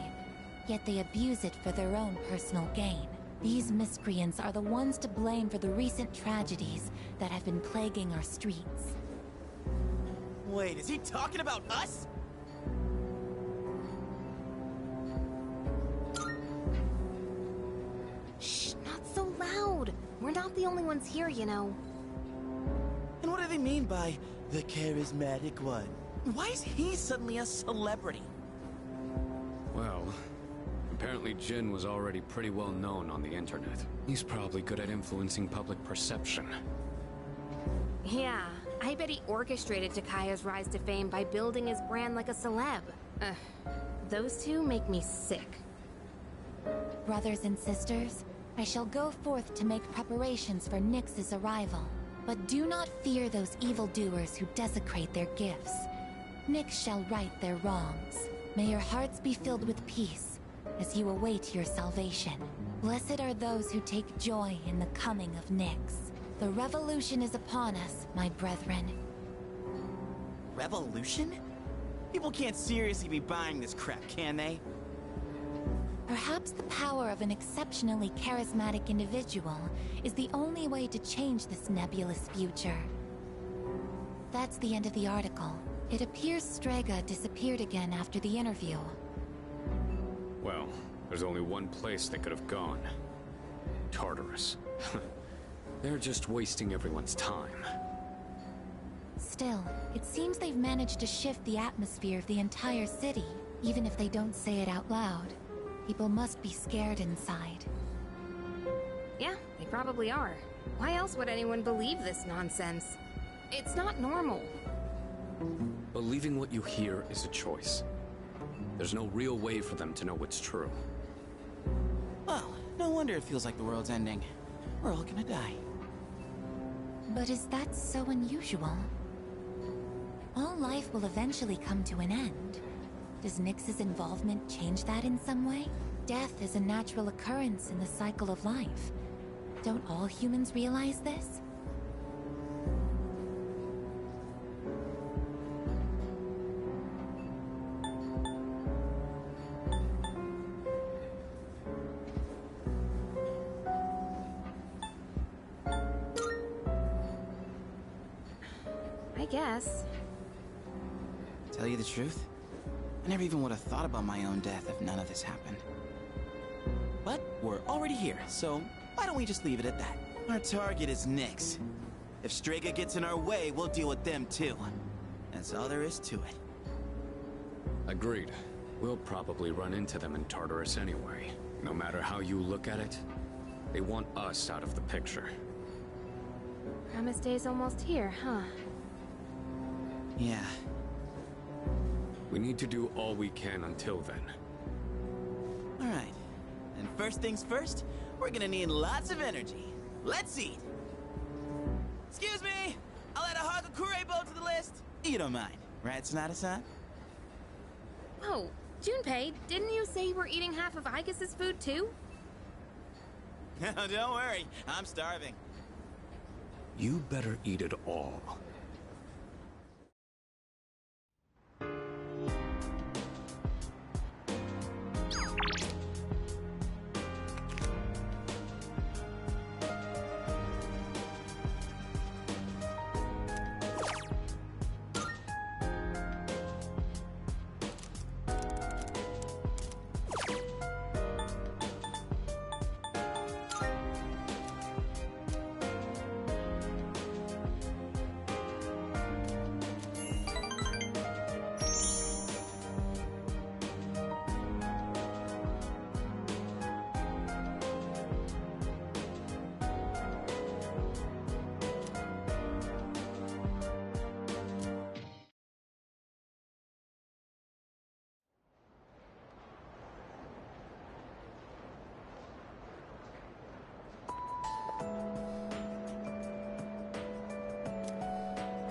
F: yet they abuse it for their own personal gain. These miscreants are the ones to blame for the recent tragedies that have been plaguing our streets.
L: Wait, is he talking about us?
M: Shh, not so loud! We're not the only ones here, you know.
L: And what do they mean by the charismatic one? Why is he suddenly a celebrity?
G: Well, apparently Jin was already pretty well known on the internet. He's probably good at influencing public perception.
M: Yeah, I bet he orchestrated Takaya's rise to fame by building his brand like a celeb. Those two make me sick.
F: Brothers and sisters, I shall go forth to make preparations for Nyx's arrival. But do not fear those evildoers who desecrate their gifts. Nyx shall right their wrongs. May your hearts be filled with peace as you await your salvation. Blessed are those who take joy in the coming of Nyx. The revolution is upon us, my brethren.
L: Revolution? People can't seriously be buying this crap, can they?
F: Perhaps the power of an exceptionally charismatic individual is the only way to change this nebulous future. That's the end of the article. It appears Strega disappeared again after the interview.
G: Well, there's only one place they could have gone. Tartarus. They're just wasting everyone's time.
F: Still, it seems they've managed to shift the atmosphere of the entire city. Even if they don't say it out loud, people must be scared inside.
M: Yeah, they probably are. Why else would anyone believe this nonsense? It's not normal.
G: Believing what you hear is a choice. There's no real way for them to know what's true.
L: Well, no wonder it feels like the world's ending. We're all gonna die.
F: But is that so unusual? All life will eventually come to an end. Does Nyx's involvement change that in some way? Death is a natural occurrence in the cycle of life. Don't all humans realize this?
M: I guess.
L: Tell you the truth, I never even would have thought about my own death if none of this happened. But we're already here, so why don't we just leave it at that? Our target is Nyx. If Strega gets in our way, we'll deal with them too. That's all there is to it.
G: Agreed. We'll probably run into them in Tartarus anyway. No matter how you look at it, they want us out of the picture.
M: Promise Day's almost here, huh?
L: Yeah.
G: We need to do all we can until then.
L: Alright. And first things first, we're gonna need lots of energy. Let's eat! Excuse me! I'll add a Hagakure bow to the list. You don't mind, right, Sonata-san?
M: Oh, Junpei, didn't you say you were eating half of Aigis' food too?
L: Don't worry, I'm starving.
G: You better eat it all.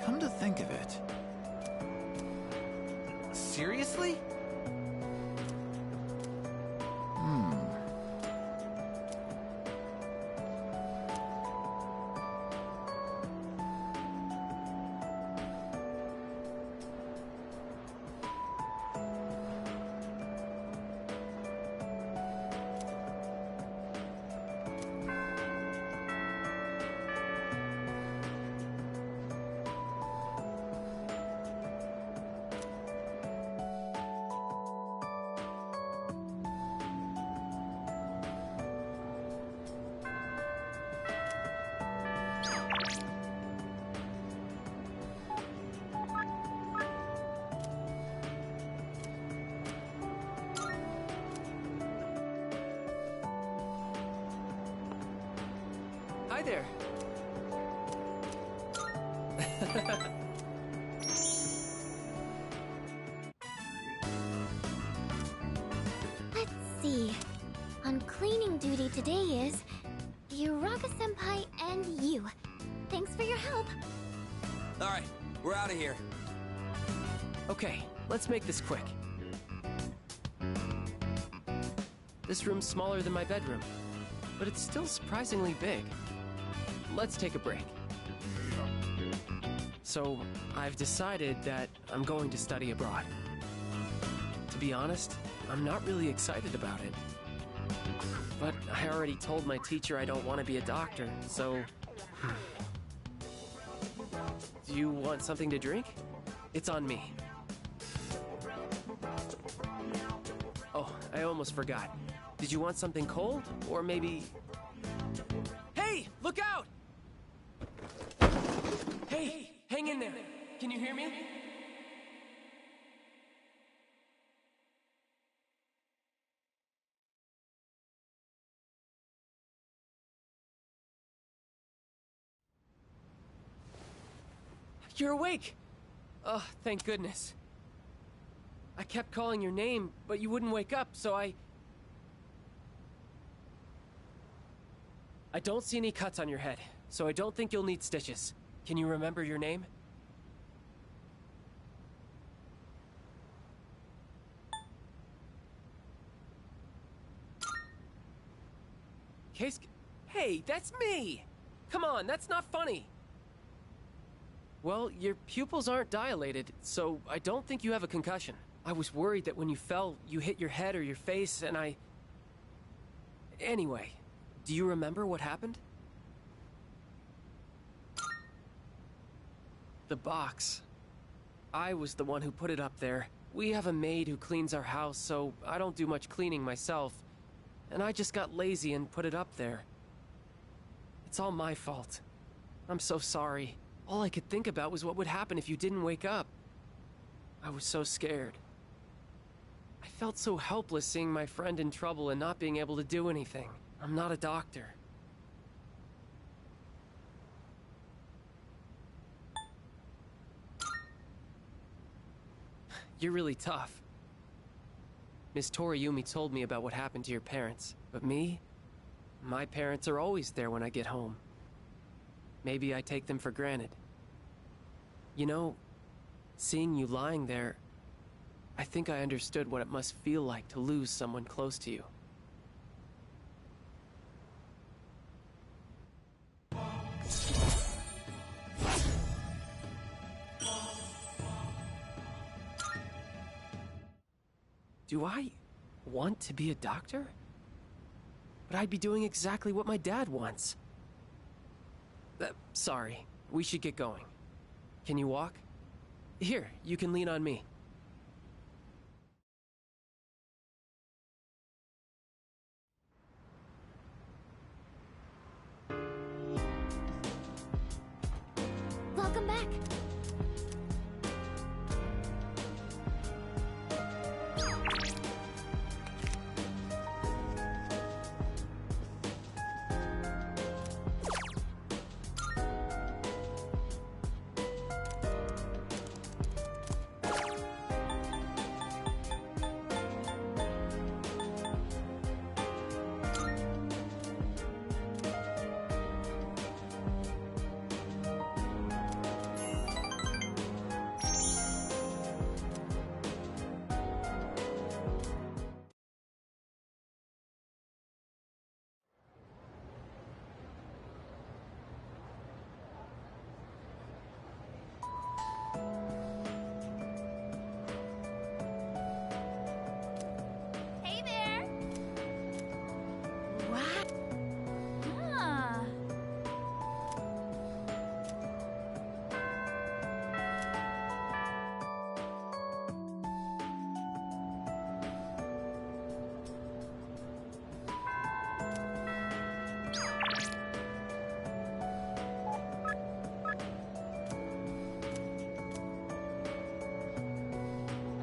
H: Come to think of it. Seriously?
P: Hi there.
O: Let's see. On cleaning duty today is Uraga-senpai and you. Thanks for your help.
P: Alright, we're out of here. Okay, let's make this quick. This room's smaller than my bedroom, but it's still surprisingly big. Let's take a break. So, I've decided that I'm going to study abroad. To be honest, I'm not really excited about it. But I already told my teacher I don't want to be a doctor, so... Do you want something to drink? It's on me. Oh, I almost forgot. Did you want something cold? Or maybe... Hey! Look out! Hey! Hang in there! Can you hear me? You're awake! Oh, thank goodness. I kept calling your name, but you wouldn't wake up, so I don't see any cuts on your head, so I don't think you'll need stitches. Can you remember your name? Case... Hey, that's me! Come on, that's not funny! Well, your pupils aren't dilated, so I don't think you have a concussion. I was worried that when you fell, you hit your head or your face, and I... Anyway, do you remember what happened? The box. I was the one who put it up there. We have a maid who cleans our house, so I don't do much cleaning myself. And I just got lazy and put it up there. It's all my fault. I'm so sorry. All I could think about was what would happen if you didn't wake up. I was so scared. I felt so helpless seeing my friend in trouble and not being able to do anything. I'm not a doctor. You're really tough. Miss Toriumi told me about what happened to your parents, but me? My parents are always there when I get home. Maybe I take them for granted. You know, seeing you lying there, I think I understood what it must feel like to lose someone close to you. Do I want to be a doctor? But I'd be doing exactly what my dad wants. Sorry, we should get going. Can you walk? Here, you can lean on me.
F: Welcome back.
O: Hey there!
F: Wow.
O: Ah.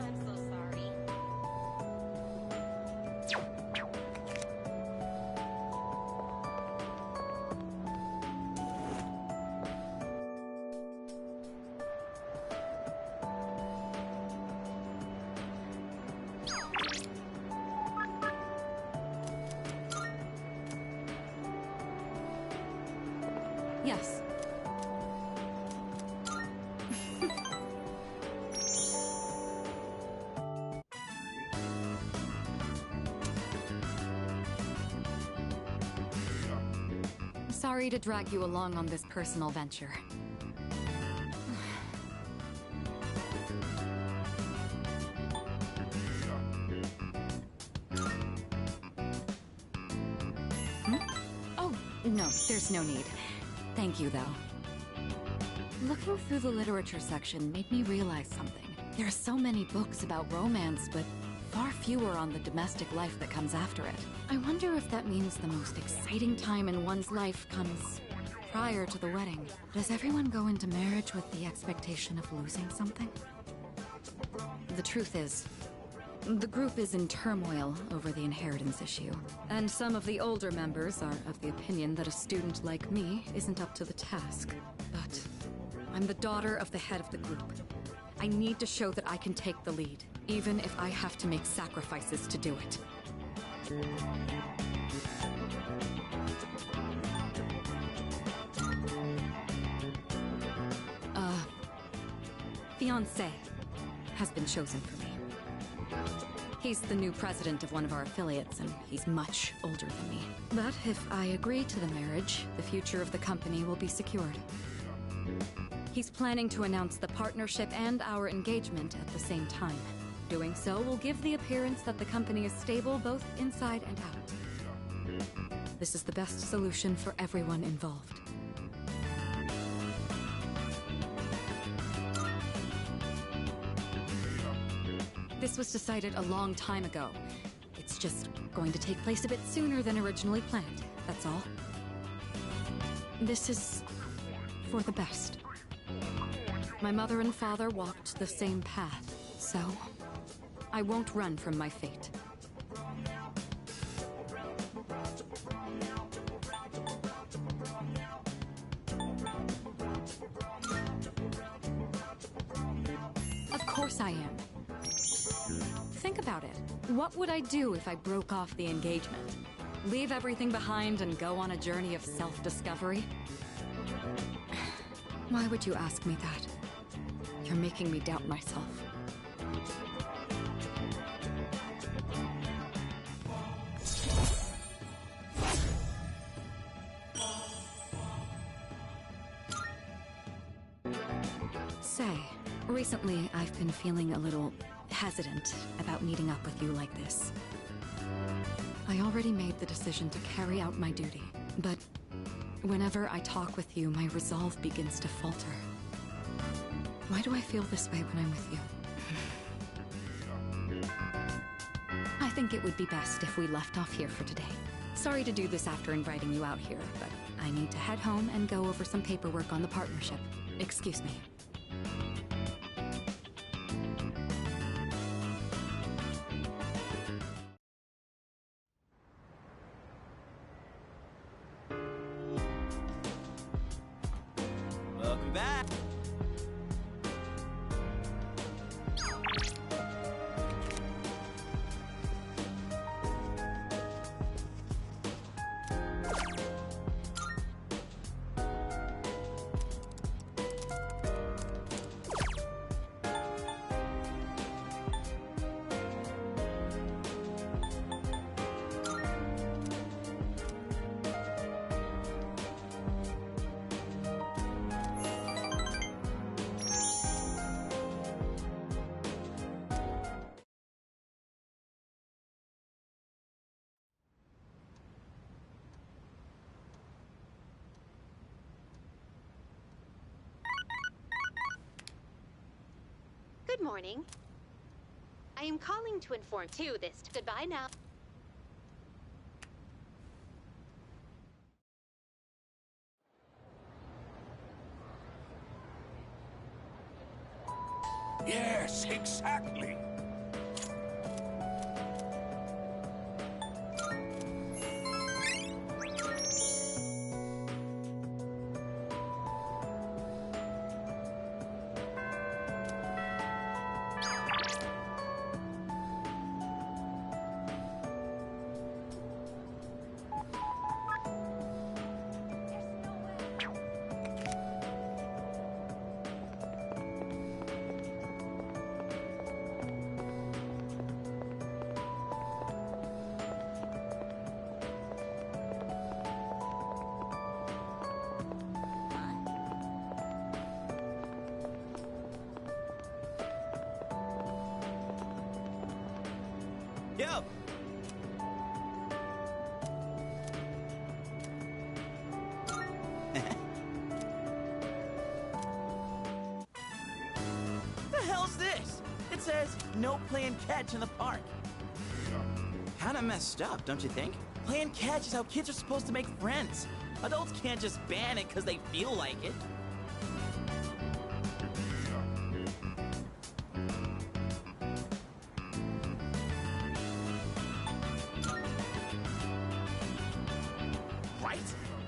D: I'm so sorry.
K: Yes. Sorry to drag you along on this personal venture. Hmm? Oh, no, there's no need. Thank you, though. Looking through the literature section made me realize something. There are so many books about romance, but far fewer on the domestic life that comes after it. I wonder if that means the most exciting time in one's life comes prior to the wedding. Does everyone go into marriage with the expectation of losing something? The truth is, the group is in turmoil over the inheritance issue, and some of the older members are of the opinion that a student like me isn't up to the task. But I'm the daughter of the head of the group. I need to show that I can take the lead, even if I have to make sacrifices to do it. Fiancé has been chosen for me. He's the new president of one of our affiliates, and he's much older than me. But if I agree to the marriage, the future of the company will be secured. He's planning to announce the partnership and our engagement at the same time. Doing so will give the appearance that the company is stable both inside and out. This is the best solution for everyone involved. This was decided a long time ago. It's just going to take place a bit sooner than originally planned, that's all. This is for the best. My mother and father walked the same path, so I won't run from my fate. Of course I am. Think about it. What would I do if I broke off the engagement? Leave everything behind and go on a journey of self-discovery? Why would you ask me that? You're making me doubt myself. Say, recently I've been feeling a little hesitant about meeting up with you like this. I already made the decision to carry out my duty, but whenever I talk with you, my resolve begins to falter. Why do I feel this way when I'm with you? I think it would be best if we left off here for today. Sorry to do this after inviting you out here, but I need to head home and go over some paperwork on the partnership. Excuse me.
L: Welcome back.
Q: Good morning. I am calling to inform you this. Goodbye now.
A: Yes, exactly.
L: Yo! The hell's this? It says, no playing catch in the park. Kinda messed up, don't you think? Playing catch is how kids are supposed to make friends. Adults can't just ban it because they feel like it. Right?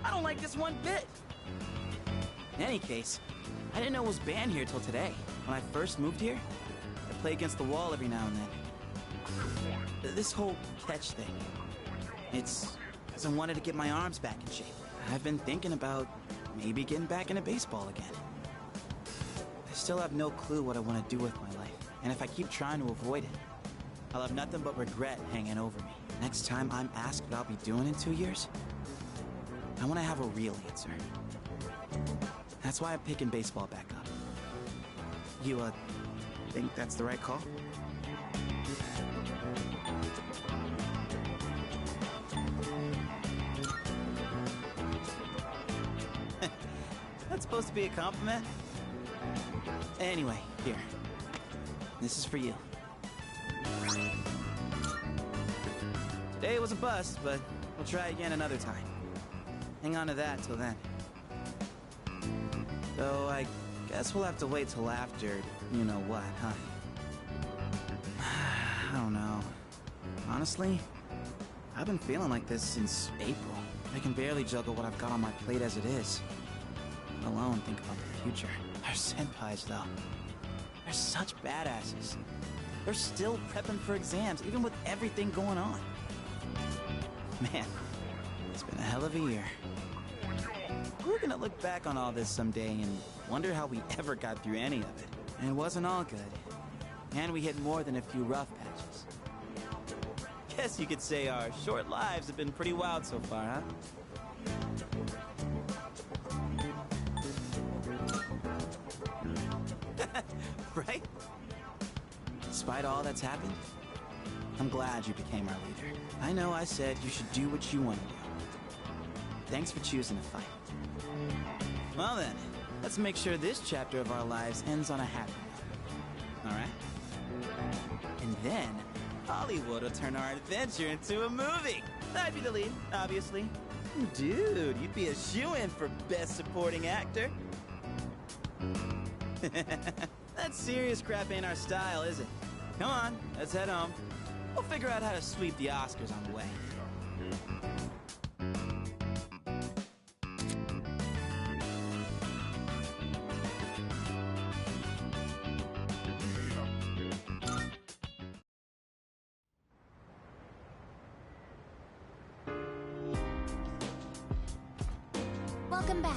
L: I don't like this one bit. In any case, I didn't know it was banned here till today. When I first moved here, I play against the wall every now and then. This whole catch thing, it's because I wanted to get my arms back in shape. I've been thinking about maybe getting back into baseball again. I still have no clue what I want to do with my life, and if I keep trying to avoid it, I'll have nothing but regret hanging over me. Next time I'm asked what I'll be doing in 2 years, I want to have a real answer. That's why I'm picking baseball back up. You, think that's the right call? That's supposed to be a compliment? Anyway, here. This is for you. Today was a bust, but we'll try again another time. Hang on to that till then. Though I guess we'll have to wait till after you know what, huh? I don't know. Honestly, I've been feeling like this since April. I can barely juggle what I've got on my plate as it is. Let alone think about the future. Our senpais, though. They're such badasses. They're still prepping for exams, even with everything going on. Man, it's been a hell of a year. We're gonna look back on all this someday and wonder how we ever got through any of it. And it wasn't all good. And we hit more than a few rough patches. Guess you could say our short lives have been pretty wild so far, huh? Right? Despite all that's happened, I'm glad you became our leader. I know I said you should do what you want to do. Thanks for choosing to fight. Well then, let's make sure this chapter of our lives ends on a happy note. Alright? And then, Hollywood will turn our adventure into a movie. I'd be the lead, obviously. Dude, you'd be a shoo-in for Best Supporting Actor. That serious crap ain't our style, is it? Come on, let's head home. We'll figure out how to sweep the Oscars on the way.
F: Welcome back.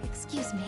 F: Excuse me.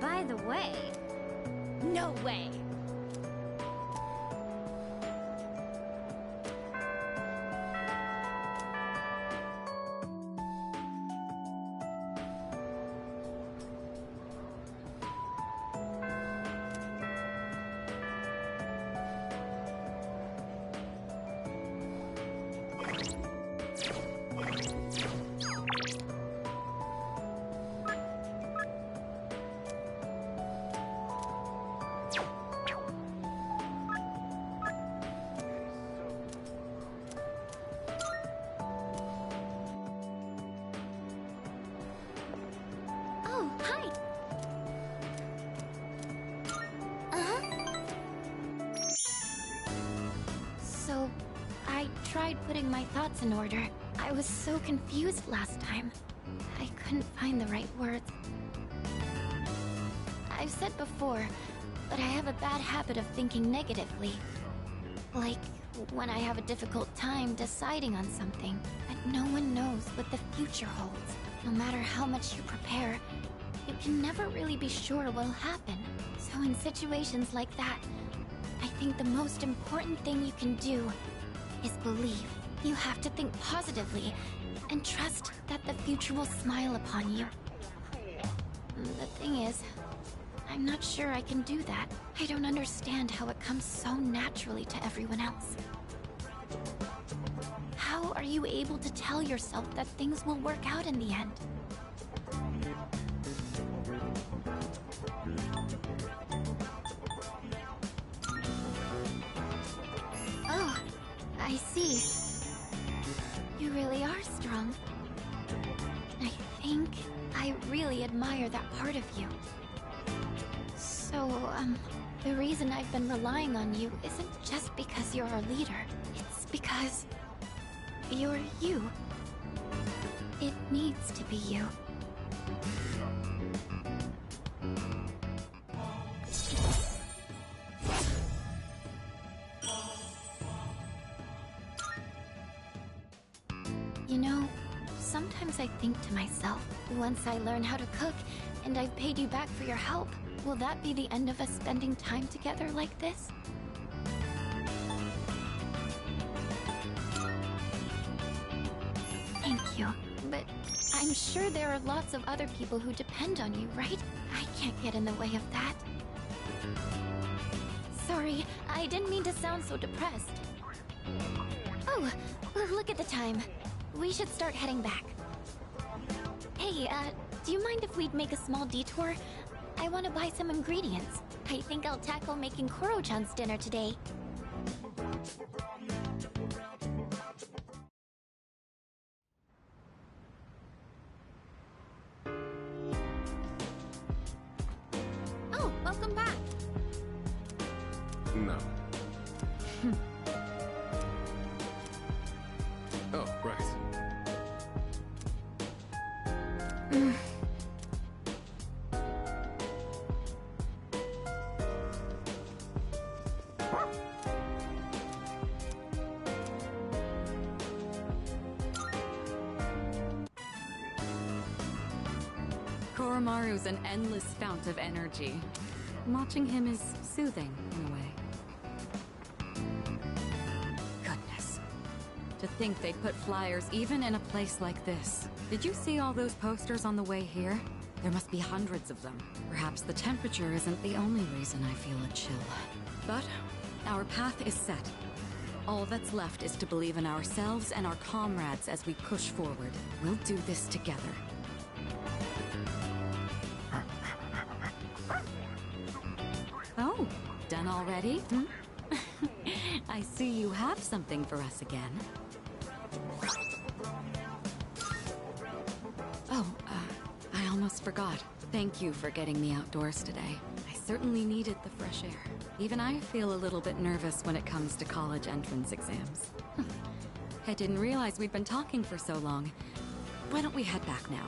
O: By the way, no way.
F: Oh, hi. So, I tried putting my thoughts in order. I was so confused last time. I couldn't find the right words. I've said before, but I have a bad habit of thinking negatively. Like when I have a difficult time deciding on something, but no one knows what the future holds. No matter how much you prepare, you can never really be sure what'll happen. So in situations like that, I think the most important thing you can do is believe. You have to think positively and trust that the future will smile upon you. The thing is, I'm not sure I can do that. I don't understand how it comes so naturally to everyone else. How are you able to tell yourself that things will work out in the end? Oh, I see. You really are strong. I think I really admire that part of you. So, the reason I've been relying on you isn't just because you're our leader. It's because you're you. It needs to be you. You know, sometimes I think to myself, once I learn how to cook and I've paid you back for your help, will that be the end of us spending time together like this? Thank you, but I'm sure there are lots of other people who depend on you, right? I can't get in the way of that. Sorry, I didn't mean to sound so depressed. Oh, look at the time. We should start heading back. Hey, do you mind if we'd make a small detour? I want to buy some ingredients. I think I'll tackle making Koro-chan's dinner today.
M: Oh, welcome back.
G: No. Oh, right.
K: Koromaru's an endless fount of energy. Watching him is soothing, in a way. Goodness. To think they'd put flyers even in a place like this. Did you see all those posters on the way here? There must be hundreds of them. Perhaps the temperature isn't the only reason I feel a chill. But our path is set. All that's left is to believe in ourselves and our comrades as we push forward. We'll do this together. Oh, done already? Hmm? I see you have something for us again. Oh, I almost forgot. Thank you for getting me outdoors today. I certainly needed the fresh air. Even I feel a little bit nervous when it comes to college entrance exams. I didn't realize we'd been talking for so long. Why don't we head back now?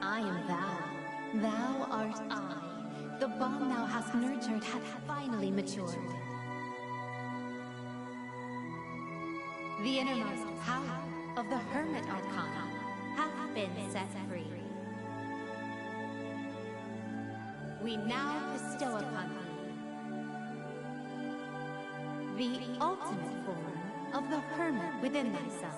N: I am thou. Thou art I. The bond thou hast nurtured hath finally matured. The innermost power of the Hermit Arcana hath been set free. We now bestow upon thee the ultimate form of the Hermit within thyself.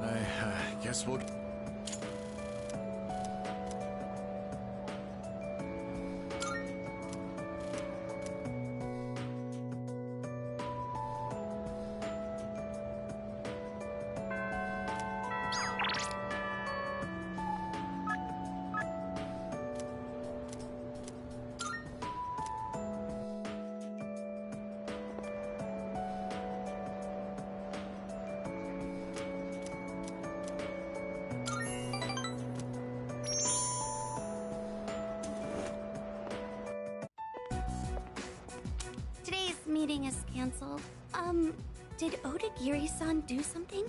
A: I guess we'll...
O: Today's meeting is canceled. Did Odagiri-san do something?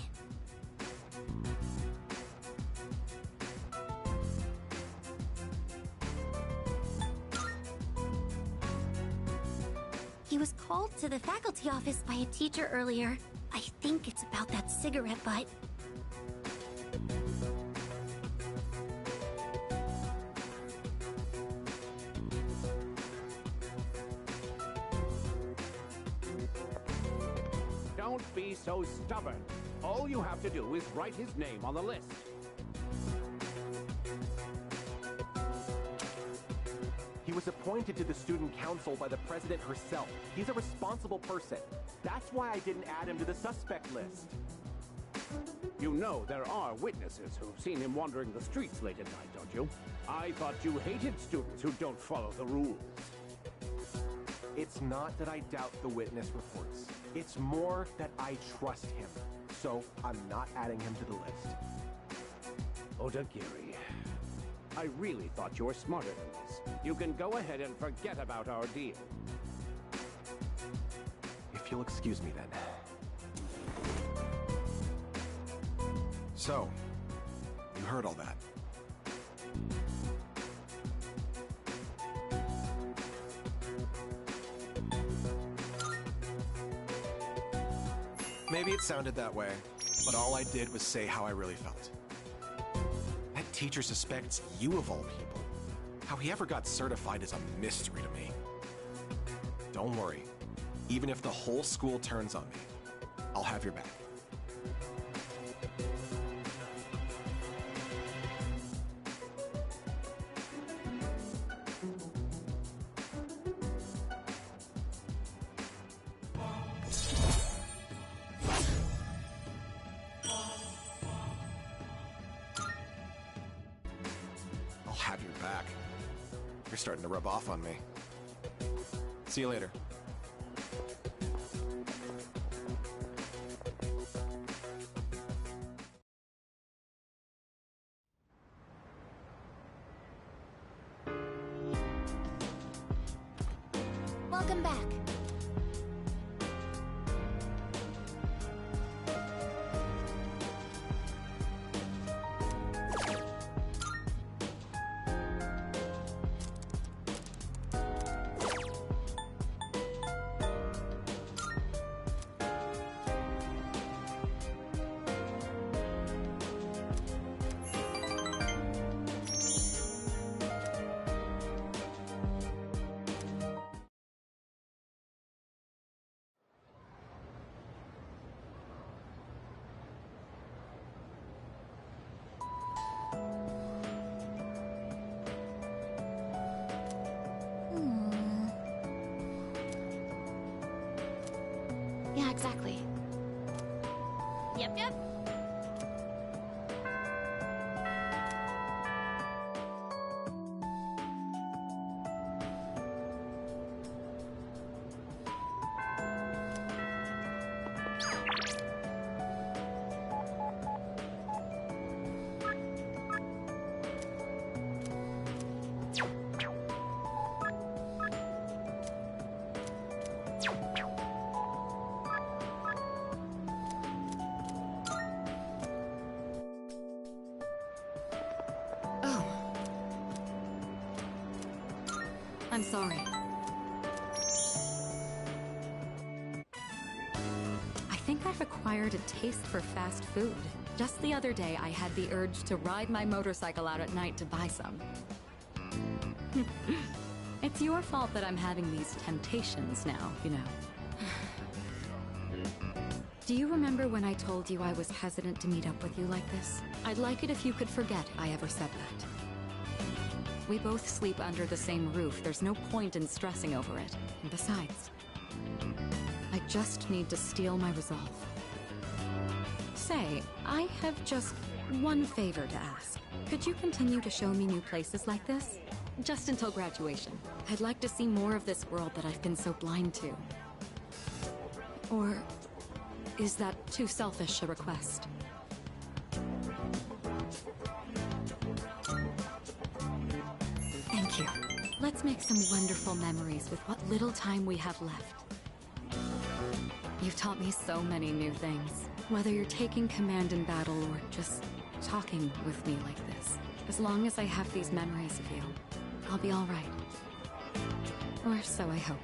O: He was called to the faculty office by a teacher earlier. I think it's about that cigarette butt.
R: Don't be so stubborn. All you have to do is write his name on the list.
S: He was appointed to the student council by the president herself. He's a responsible person. That's why I didn't add him to the suspect list.
R: You know there are witnesses who've seen him wandering the streets late at night, don't you? I thought you hated students who don't follow the rules.
S: It's not that I doubt the witness reports. It's more that I trust him. So I'm not adding him to the list.
R: Odagiri, I really thought you were smarter than this. You can go ahead and forget about our deal.
S: If you'll excuse me then.
T: So, you heard all that. Maybe it sounded that way, but all I did was say how I really felt. That teacher suspects you of all people. How he ever got certified is a mystery to me. Don't worry. Even if the whole school turns on me, I'll have your back. I'll have your back. You're starting to rub off on me. See you later.
F: Welcome back. Yeah, exactly.
O: Yep, yep.
K: I'm sorry. I think I've acquired a taste for fast food. Just the other day, I had the urge to ride my motorcycle out at night to buy some. It's your fault that I'm having these temptations now, you know. Do you remember when I told you I was hesitant to meet up with you like this? I'd like it if you could forget I ever said that. We both sleep under the same roof. There's no point in stressing over it. And besides, I just need to steel my resolve. Say, I have just one favor to ask. Could you continue to show me new places like this? Just until graduation. I'd like to see more of this world that I've been so blind to. Or is that too selfish a request? Thank you. Let's make some wonderful memories with what little time we have left. You've taught me so many new things. Whether you're taking command in battle or just talking with me like this. As long as I have these memories of you, I'll be all right. Or so I hope.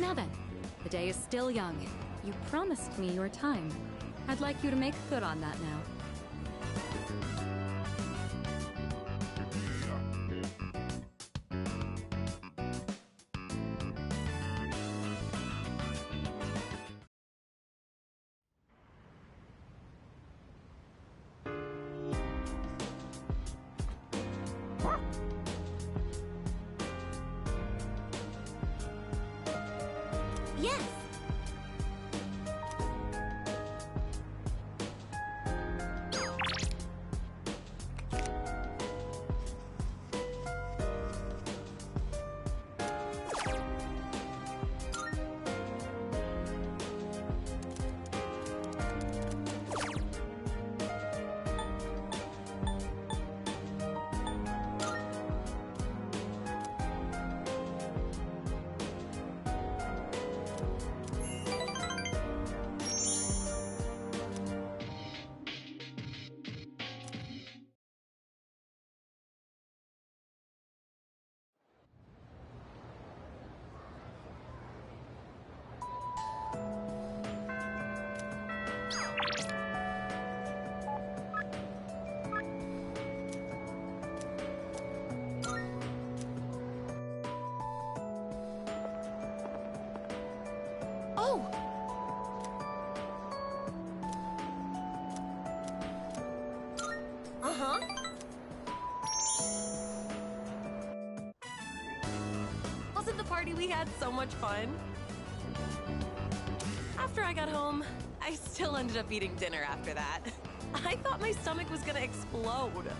K: Now then, the day is still young. You promised me your time. I'd like you to make good on that now.
O: Yes!
D: Oh! Uh-huh. Wasn't the party we had so much fun? After I got home, I still ended up eating dinner after that. I thought my stomach was gonna explode.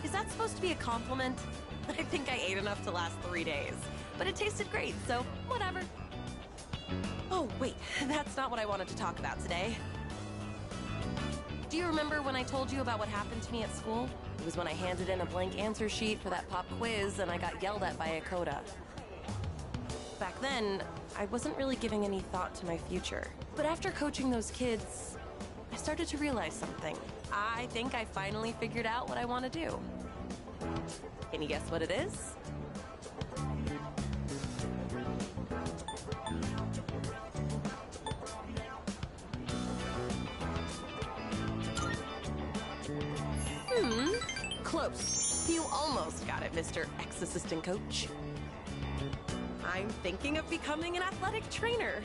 D: Is that supposed to be a compliment? I think I ate enough to last 3 days, but it tasted great, so whatever. Oh, wait, that's not what I wanted to talk about today. Do you remember when I told you about what happened to me at school? It was when I handed in a blank answer sheet for that pop quiz and I got yelled at by Akoda. Back then, I wasn't really giving any thought to my future. But after coaching those kids, I started to realize something. I think I finally figured out what I want to do. Can you guess what it is? Close. You almost got it, Mr. Ex-Assistant Coach. I'm thinking of becoming an athletic trainer.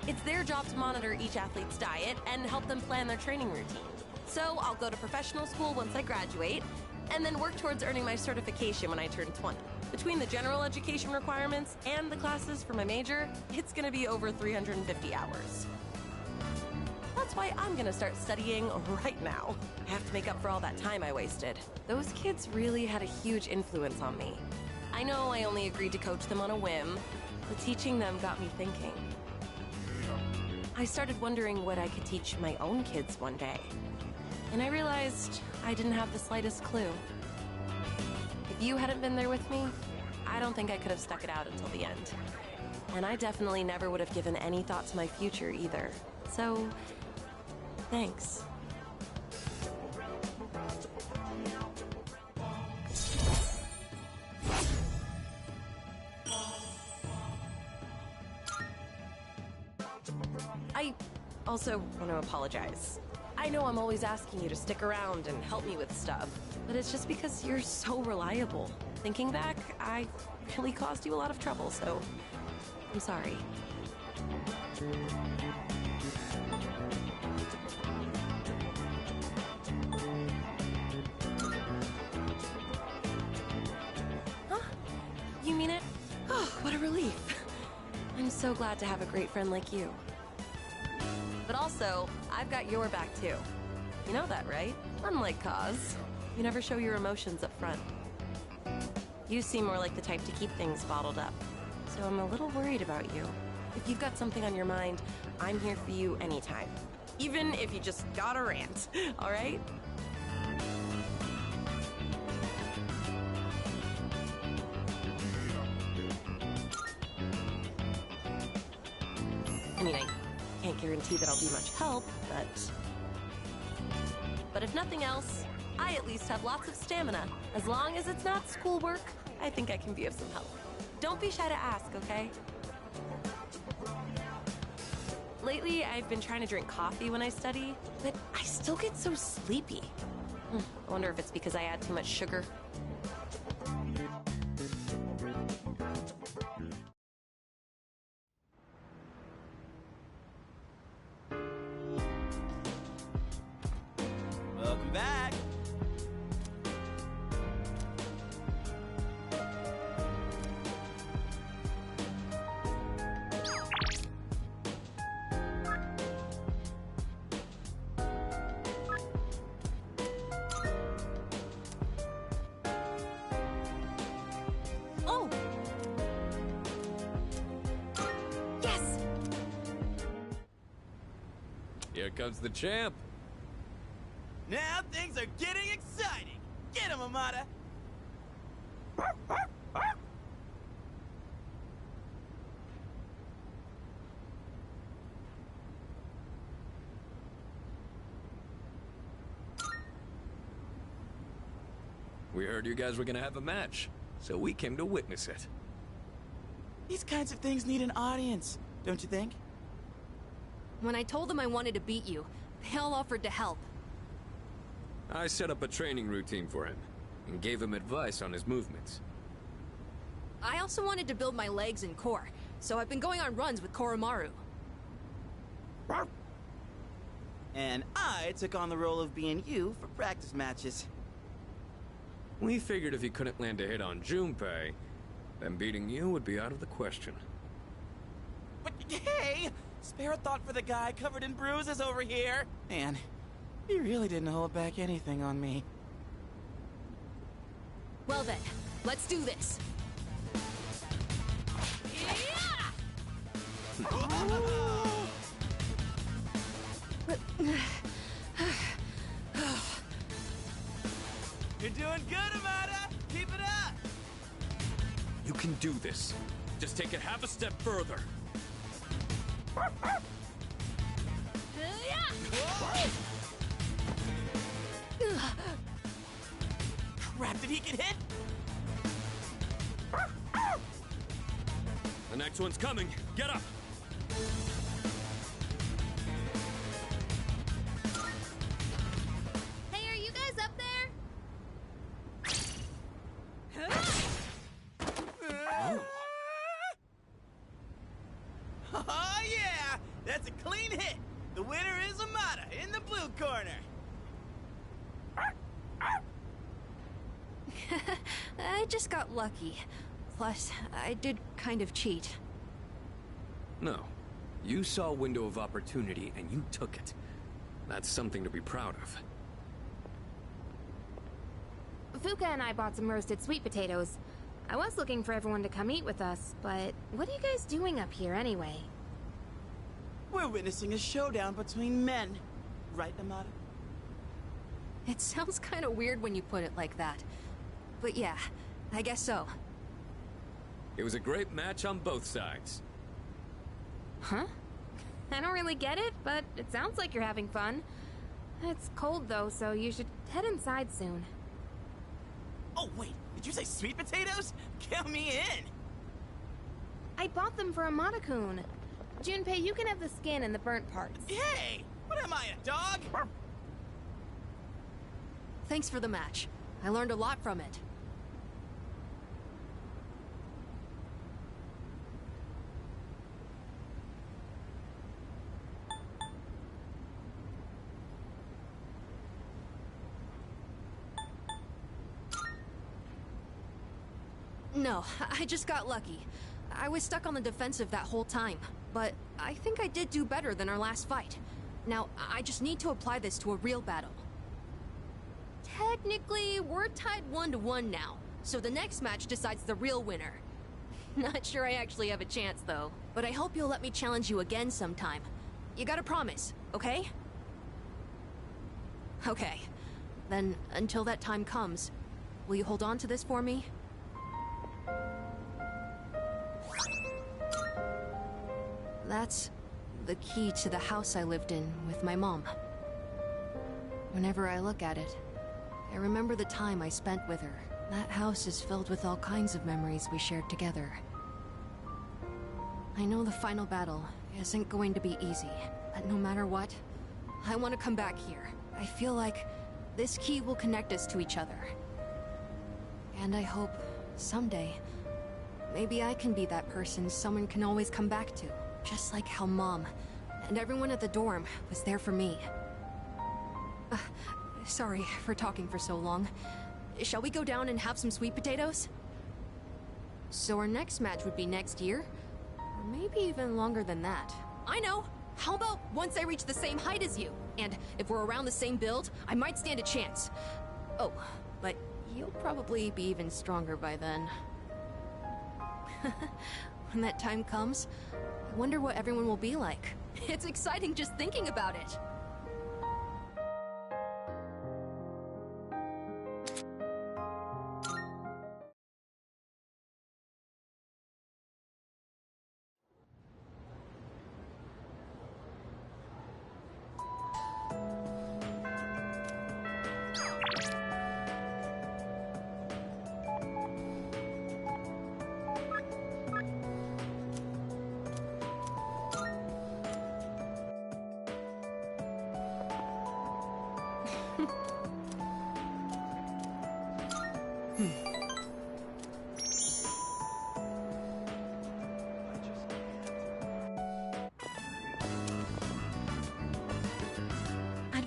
D: It's their job to monitor each athlete's diet and help them plan their training routine. So I'll go to professional school once I graduate, and then work towards earning my certification when I turn 20. Between the general education requirements and the classes for my major, it's gonna be over 350 hours. That's why I'm gonna start studying right now. I have to make up for all that time I wasted. Those kids really had a huge influence on me. I know I only agreed to coach them on a whim, but teaching them got me thinking. I started wondering what I could teach my own kids one day. And I realized I didn't have the slightest clue. If you hadn't been there with me, I don't think I could have stuck it out until the end. And I definitely never would have given any thought to my future either. So, thanks. I also want to apologize. I know I'm always asking you to stick around and help me with stuff, but it's just because you're so reliable. Thinking back, I really caused you a lot of trouble, so I'm sorry. Huh? You mean it? Oh, what a relief. I'm so glad to have a great friend like you. But also, I've got your back too. You know that, right? Unlike Kaz, you never show your emotions up front. You seem more like the type to keep things bottled up. So I'm a little worried about you. If you've got something on your mind, I'm here for you anytime. Even if you just got a rant, all right? I mean, I can't guarantee that I'll be much help, but if nothing else, I at least have lots of stamina. As long as it's not schoolwork, I think I can be of some help. Don't be shy to ask, okay? Lately, I've been trying to drink coffee when I study, but I still get so sleepy. I wonder if it's because I add too much sugar.
L: Welcome back.
G: Here comes the champ.
L: Now things are getting exciting. Get him, Amada.
G: We heard you guys were gonna have a match, so we came to witness it.
L: These kinds of things need an audience, don't you think?
U: When I told them I wanted to beat you, they all offered to help.
G: I set up a training routine for him, and gave him advice on his movements.
U: I also wanted to build my legs and core, so I've been going on runs with Koromaru.
L: And I took on the role of being you for practice matches.
G: We figured if he couldn't land a hit on Junpei, then beating you would be out of the question.
L: But hey! Spare a thought for the guy covered in bruises over here! Man, he really didn't hold back anything on me.
U: Well then, let's do this.
L: You're doing good, Amada! Keep it up!
G: You can do this. Just take it half a step further.
L: Crap, did he get hit?
G: The next one's coming. Get up!
O: Hey, are you guys up there?
L: Oh yeah! That's a clean hit! The winner is Amada in the blue corner!
U: I just got lucky. Plus, I did kind of cheat.
G: No. You saw a window of opportunity and you took it. That's something to be proud of.
M: Fuka and I bought some roasted sweet potatoes. I was looking for everyone to come eat with us, but what are you guys doing up here anyway?
L: We're witnessing a showdown between men. Right, Amada?
U: It sounds kind of weird when you put it like that. But yeah, I guess so.
G: It was a great match on both sides.
M: Huh? I don't really get it, but it sounds like you're having fun. It's cold though, so you should head inside soon.
L: Oh wait, did you say sweet potatoes? Count me in!
M: I bought them for Amada-kun. Junpei, you can have the skin and the burnt parts.
L: Hey! What am I, a dog?
U: Thanks for the match. I learned a lot from it. No, I just got lucky. I was stuck on the defensive that whole time, but I think I did do better than our last fight. Now, I just need to apply this to a real battle. Technically, we're tied 1-1 now, so the next match decides the real winner. Not sure I actually have a chance, though, but I hope you'll let me challenge you again sometime. You gotta promise, okay? Okay. Then, until that time comes, will you hold on to this for me? That's the key to the house I lived in with my mom. Whenever I look at it, I remember the time I spent with her. That house is filled with all kinds of memories we shared together. I know the final battle isn't going to be easy, but no matter what, I want to come back here. I feel like this key will connect us to each other. And I hope, someday, maybe I can be that person someone can always come back to. Just like how Mom and everyone at the dorm was there for me. Sorry for talking for so long. Shall we go down and have some sweet potatoes? So our next match would be next year? Or maybe even longer than that. I know! How about once I reach the same height as you? And if we're around the same build, I might stand a chance. Oh, but you'll probably be even stronger by then. When that time comes, I wonder what everyone will be like. It's exciting just thinking about it.
K: I'd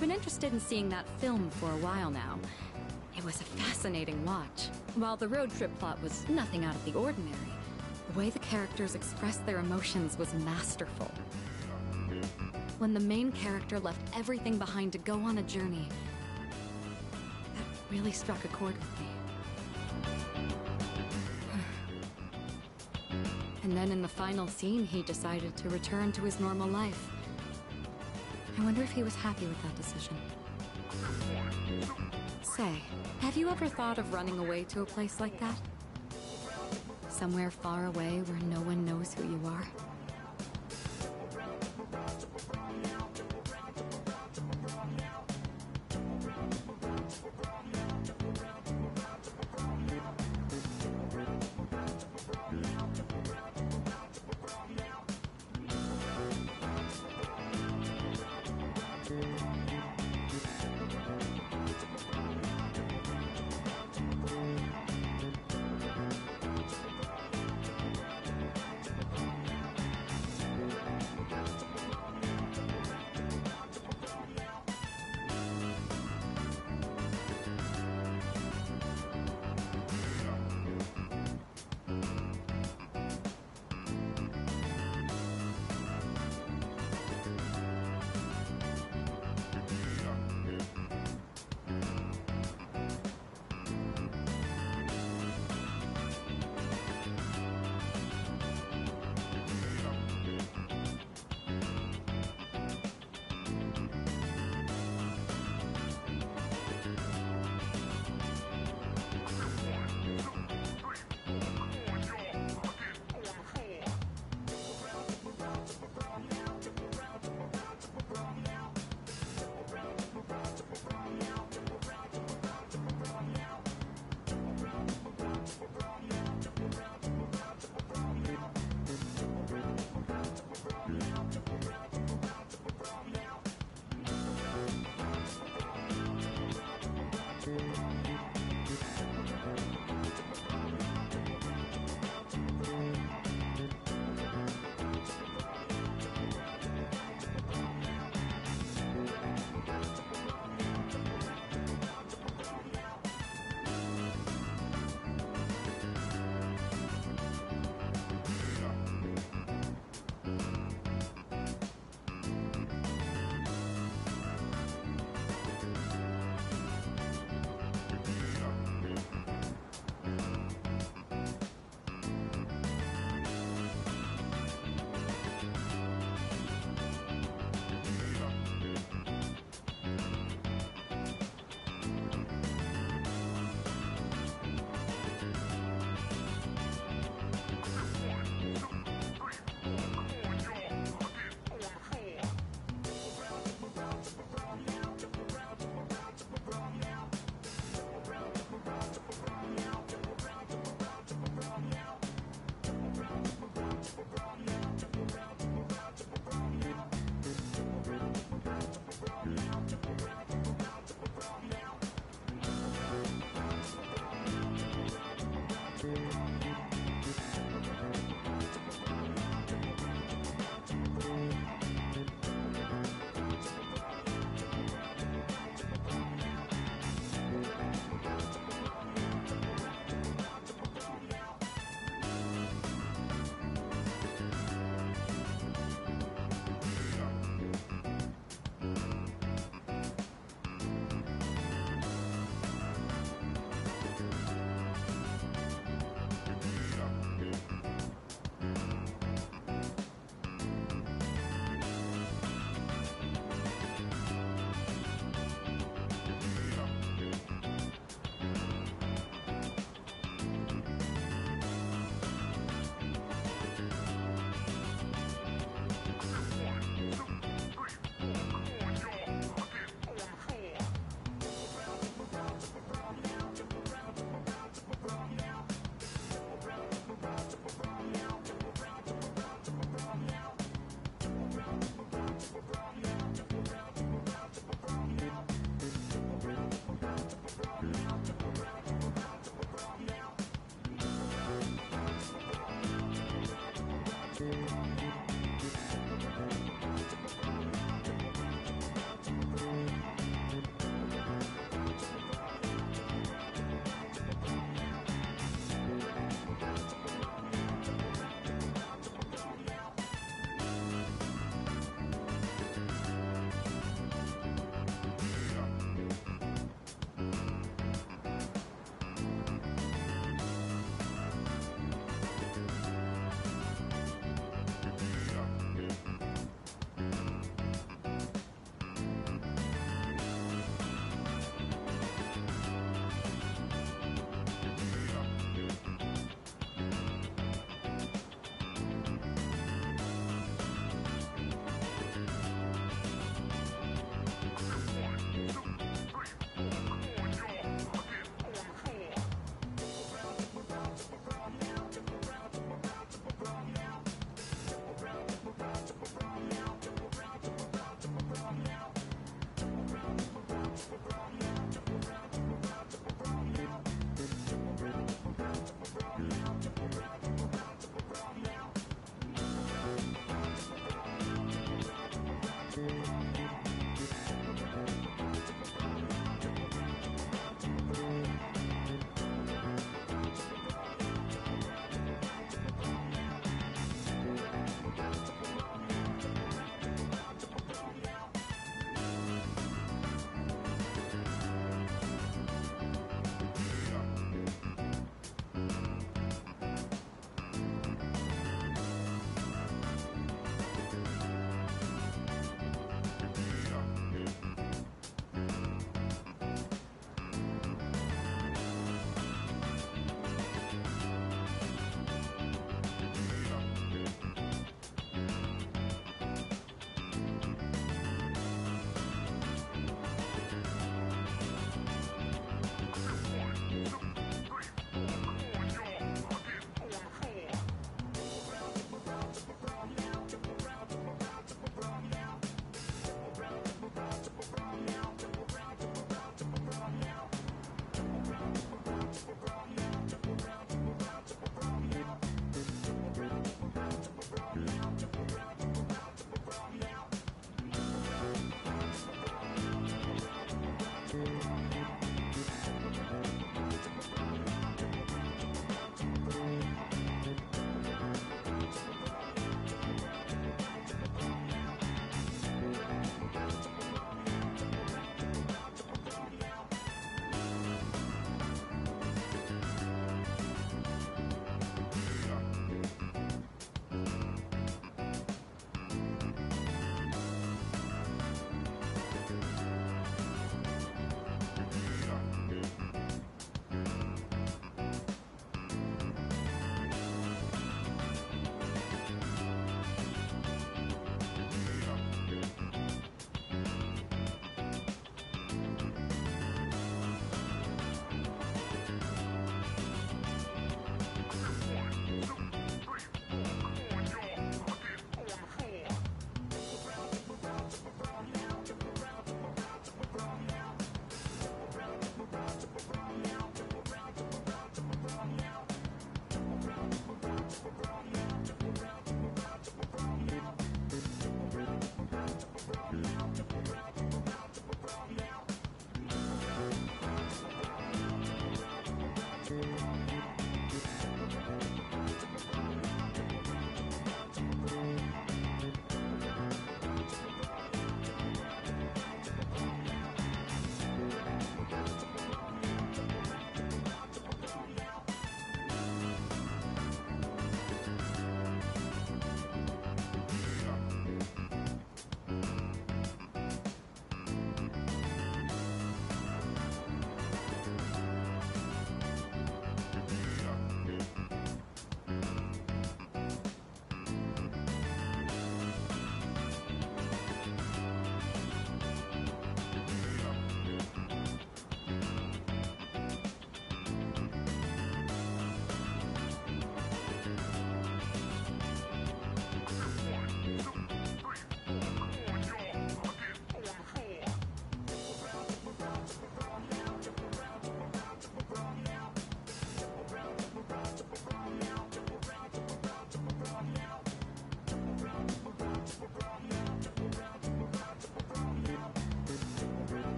K: been interested in seeing that film for a while now. It was a fascinating watch. While the road trip plot was nothing out of the ordinary, the way the characters expressed their emotions was masterful. When the main character left everything behind to go on a journey, that really struck a chord with me. And then in the final scene, he decided to return to his normal life. I wonder if he was happy with that decision. Say, have you ever thought of running away to a place like that? Somewhere far away where no one knows who you are?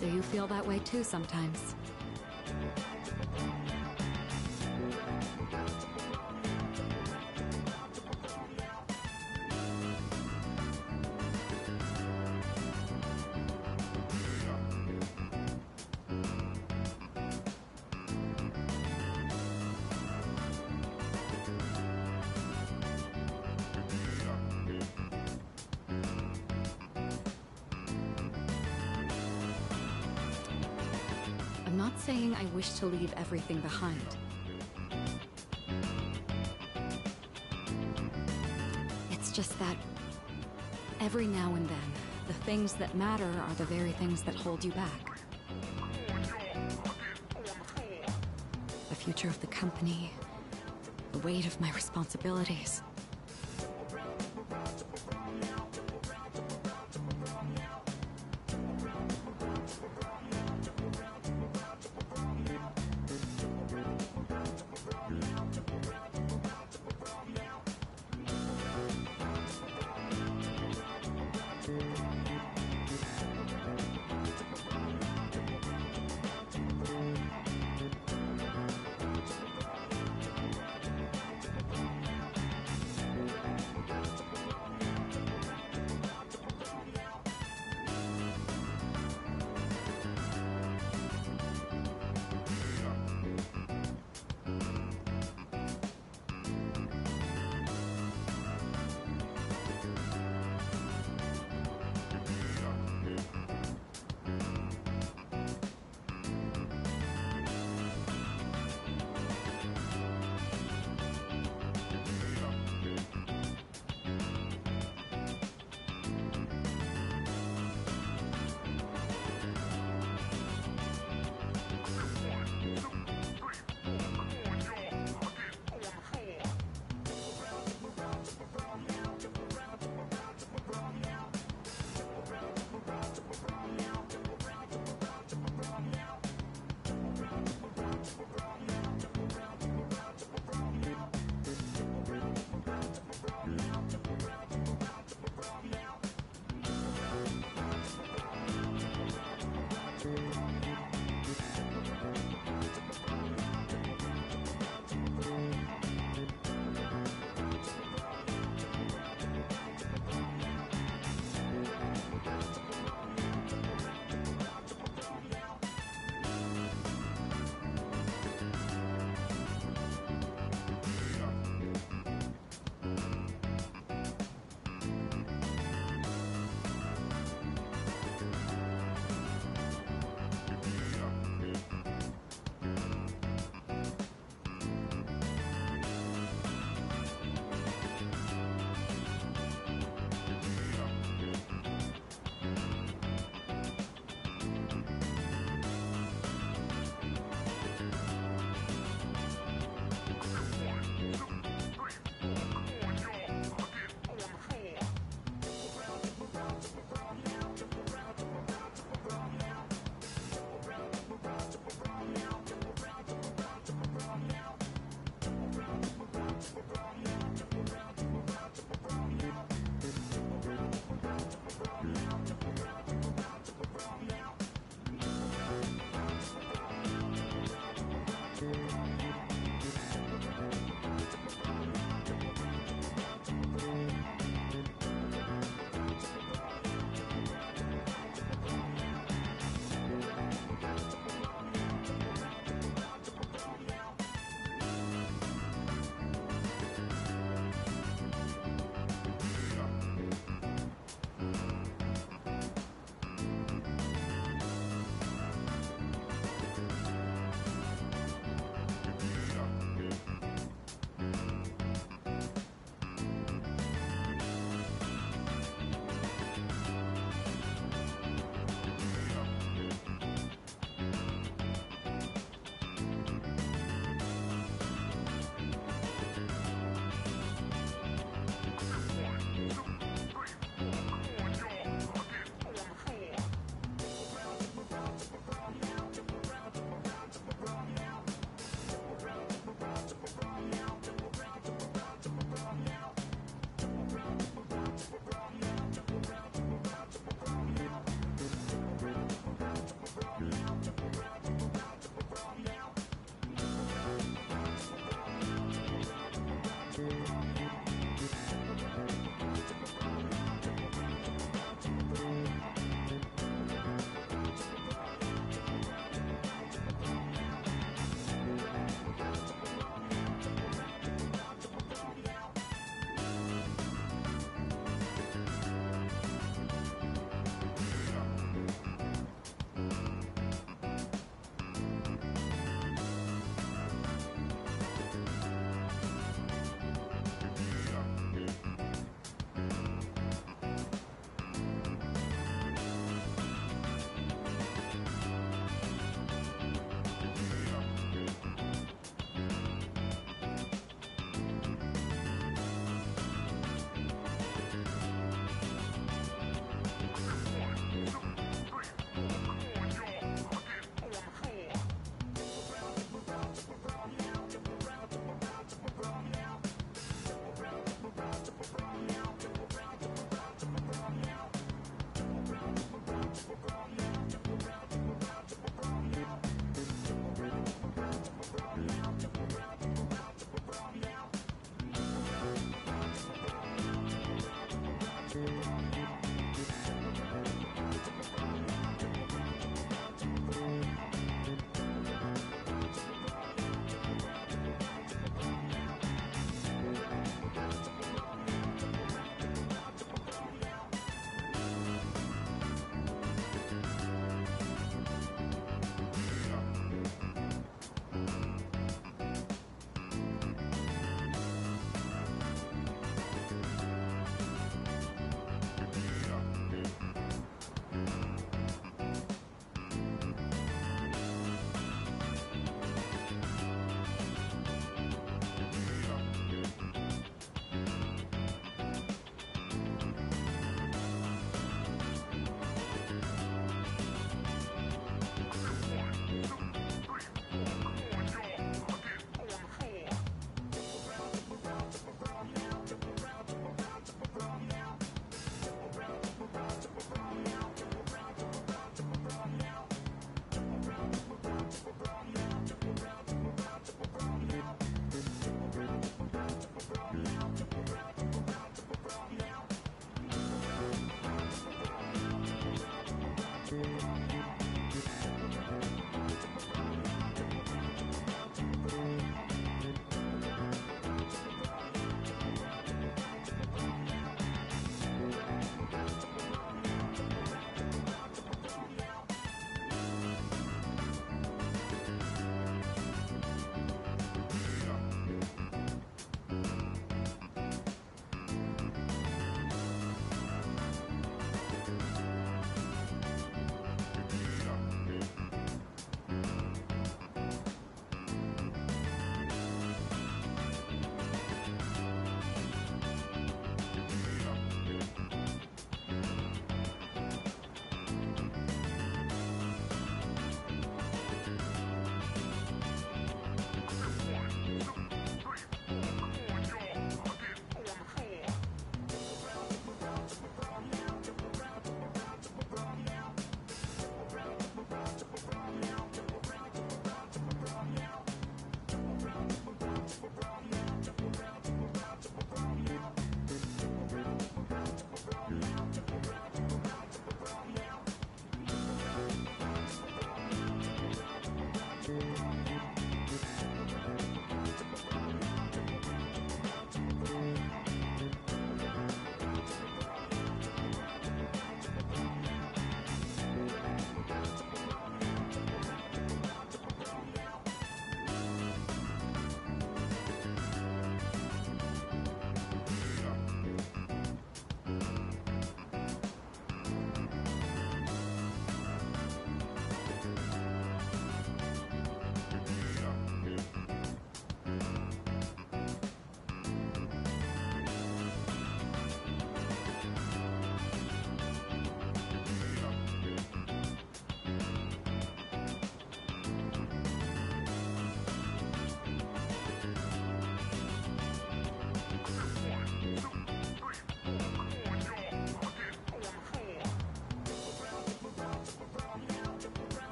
K: So you feel that way too sometimes. I'm not saying I wish to leave everything behind. It's just that every now and then, the things that matter are the very things that hold you back. The future of the company, the weight of my responsibilities.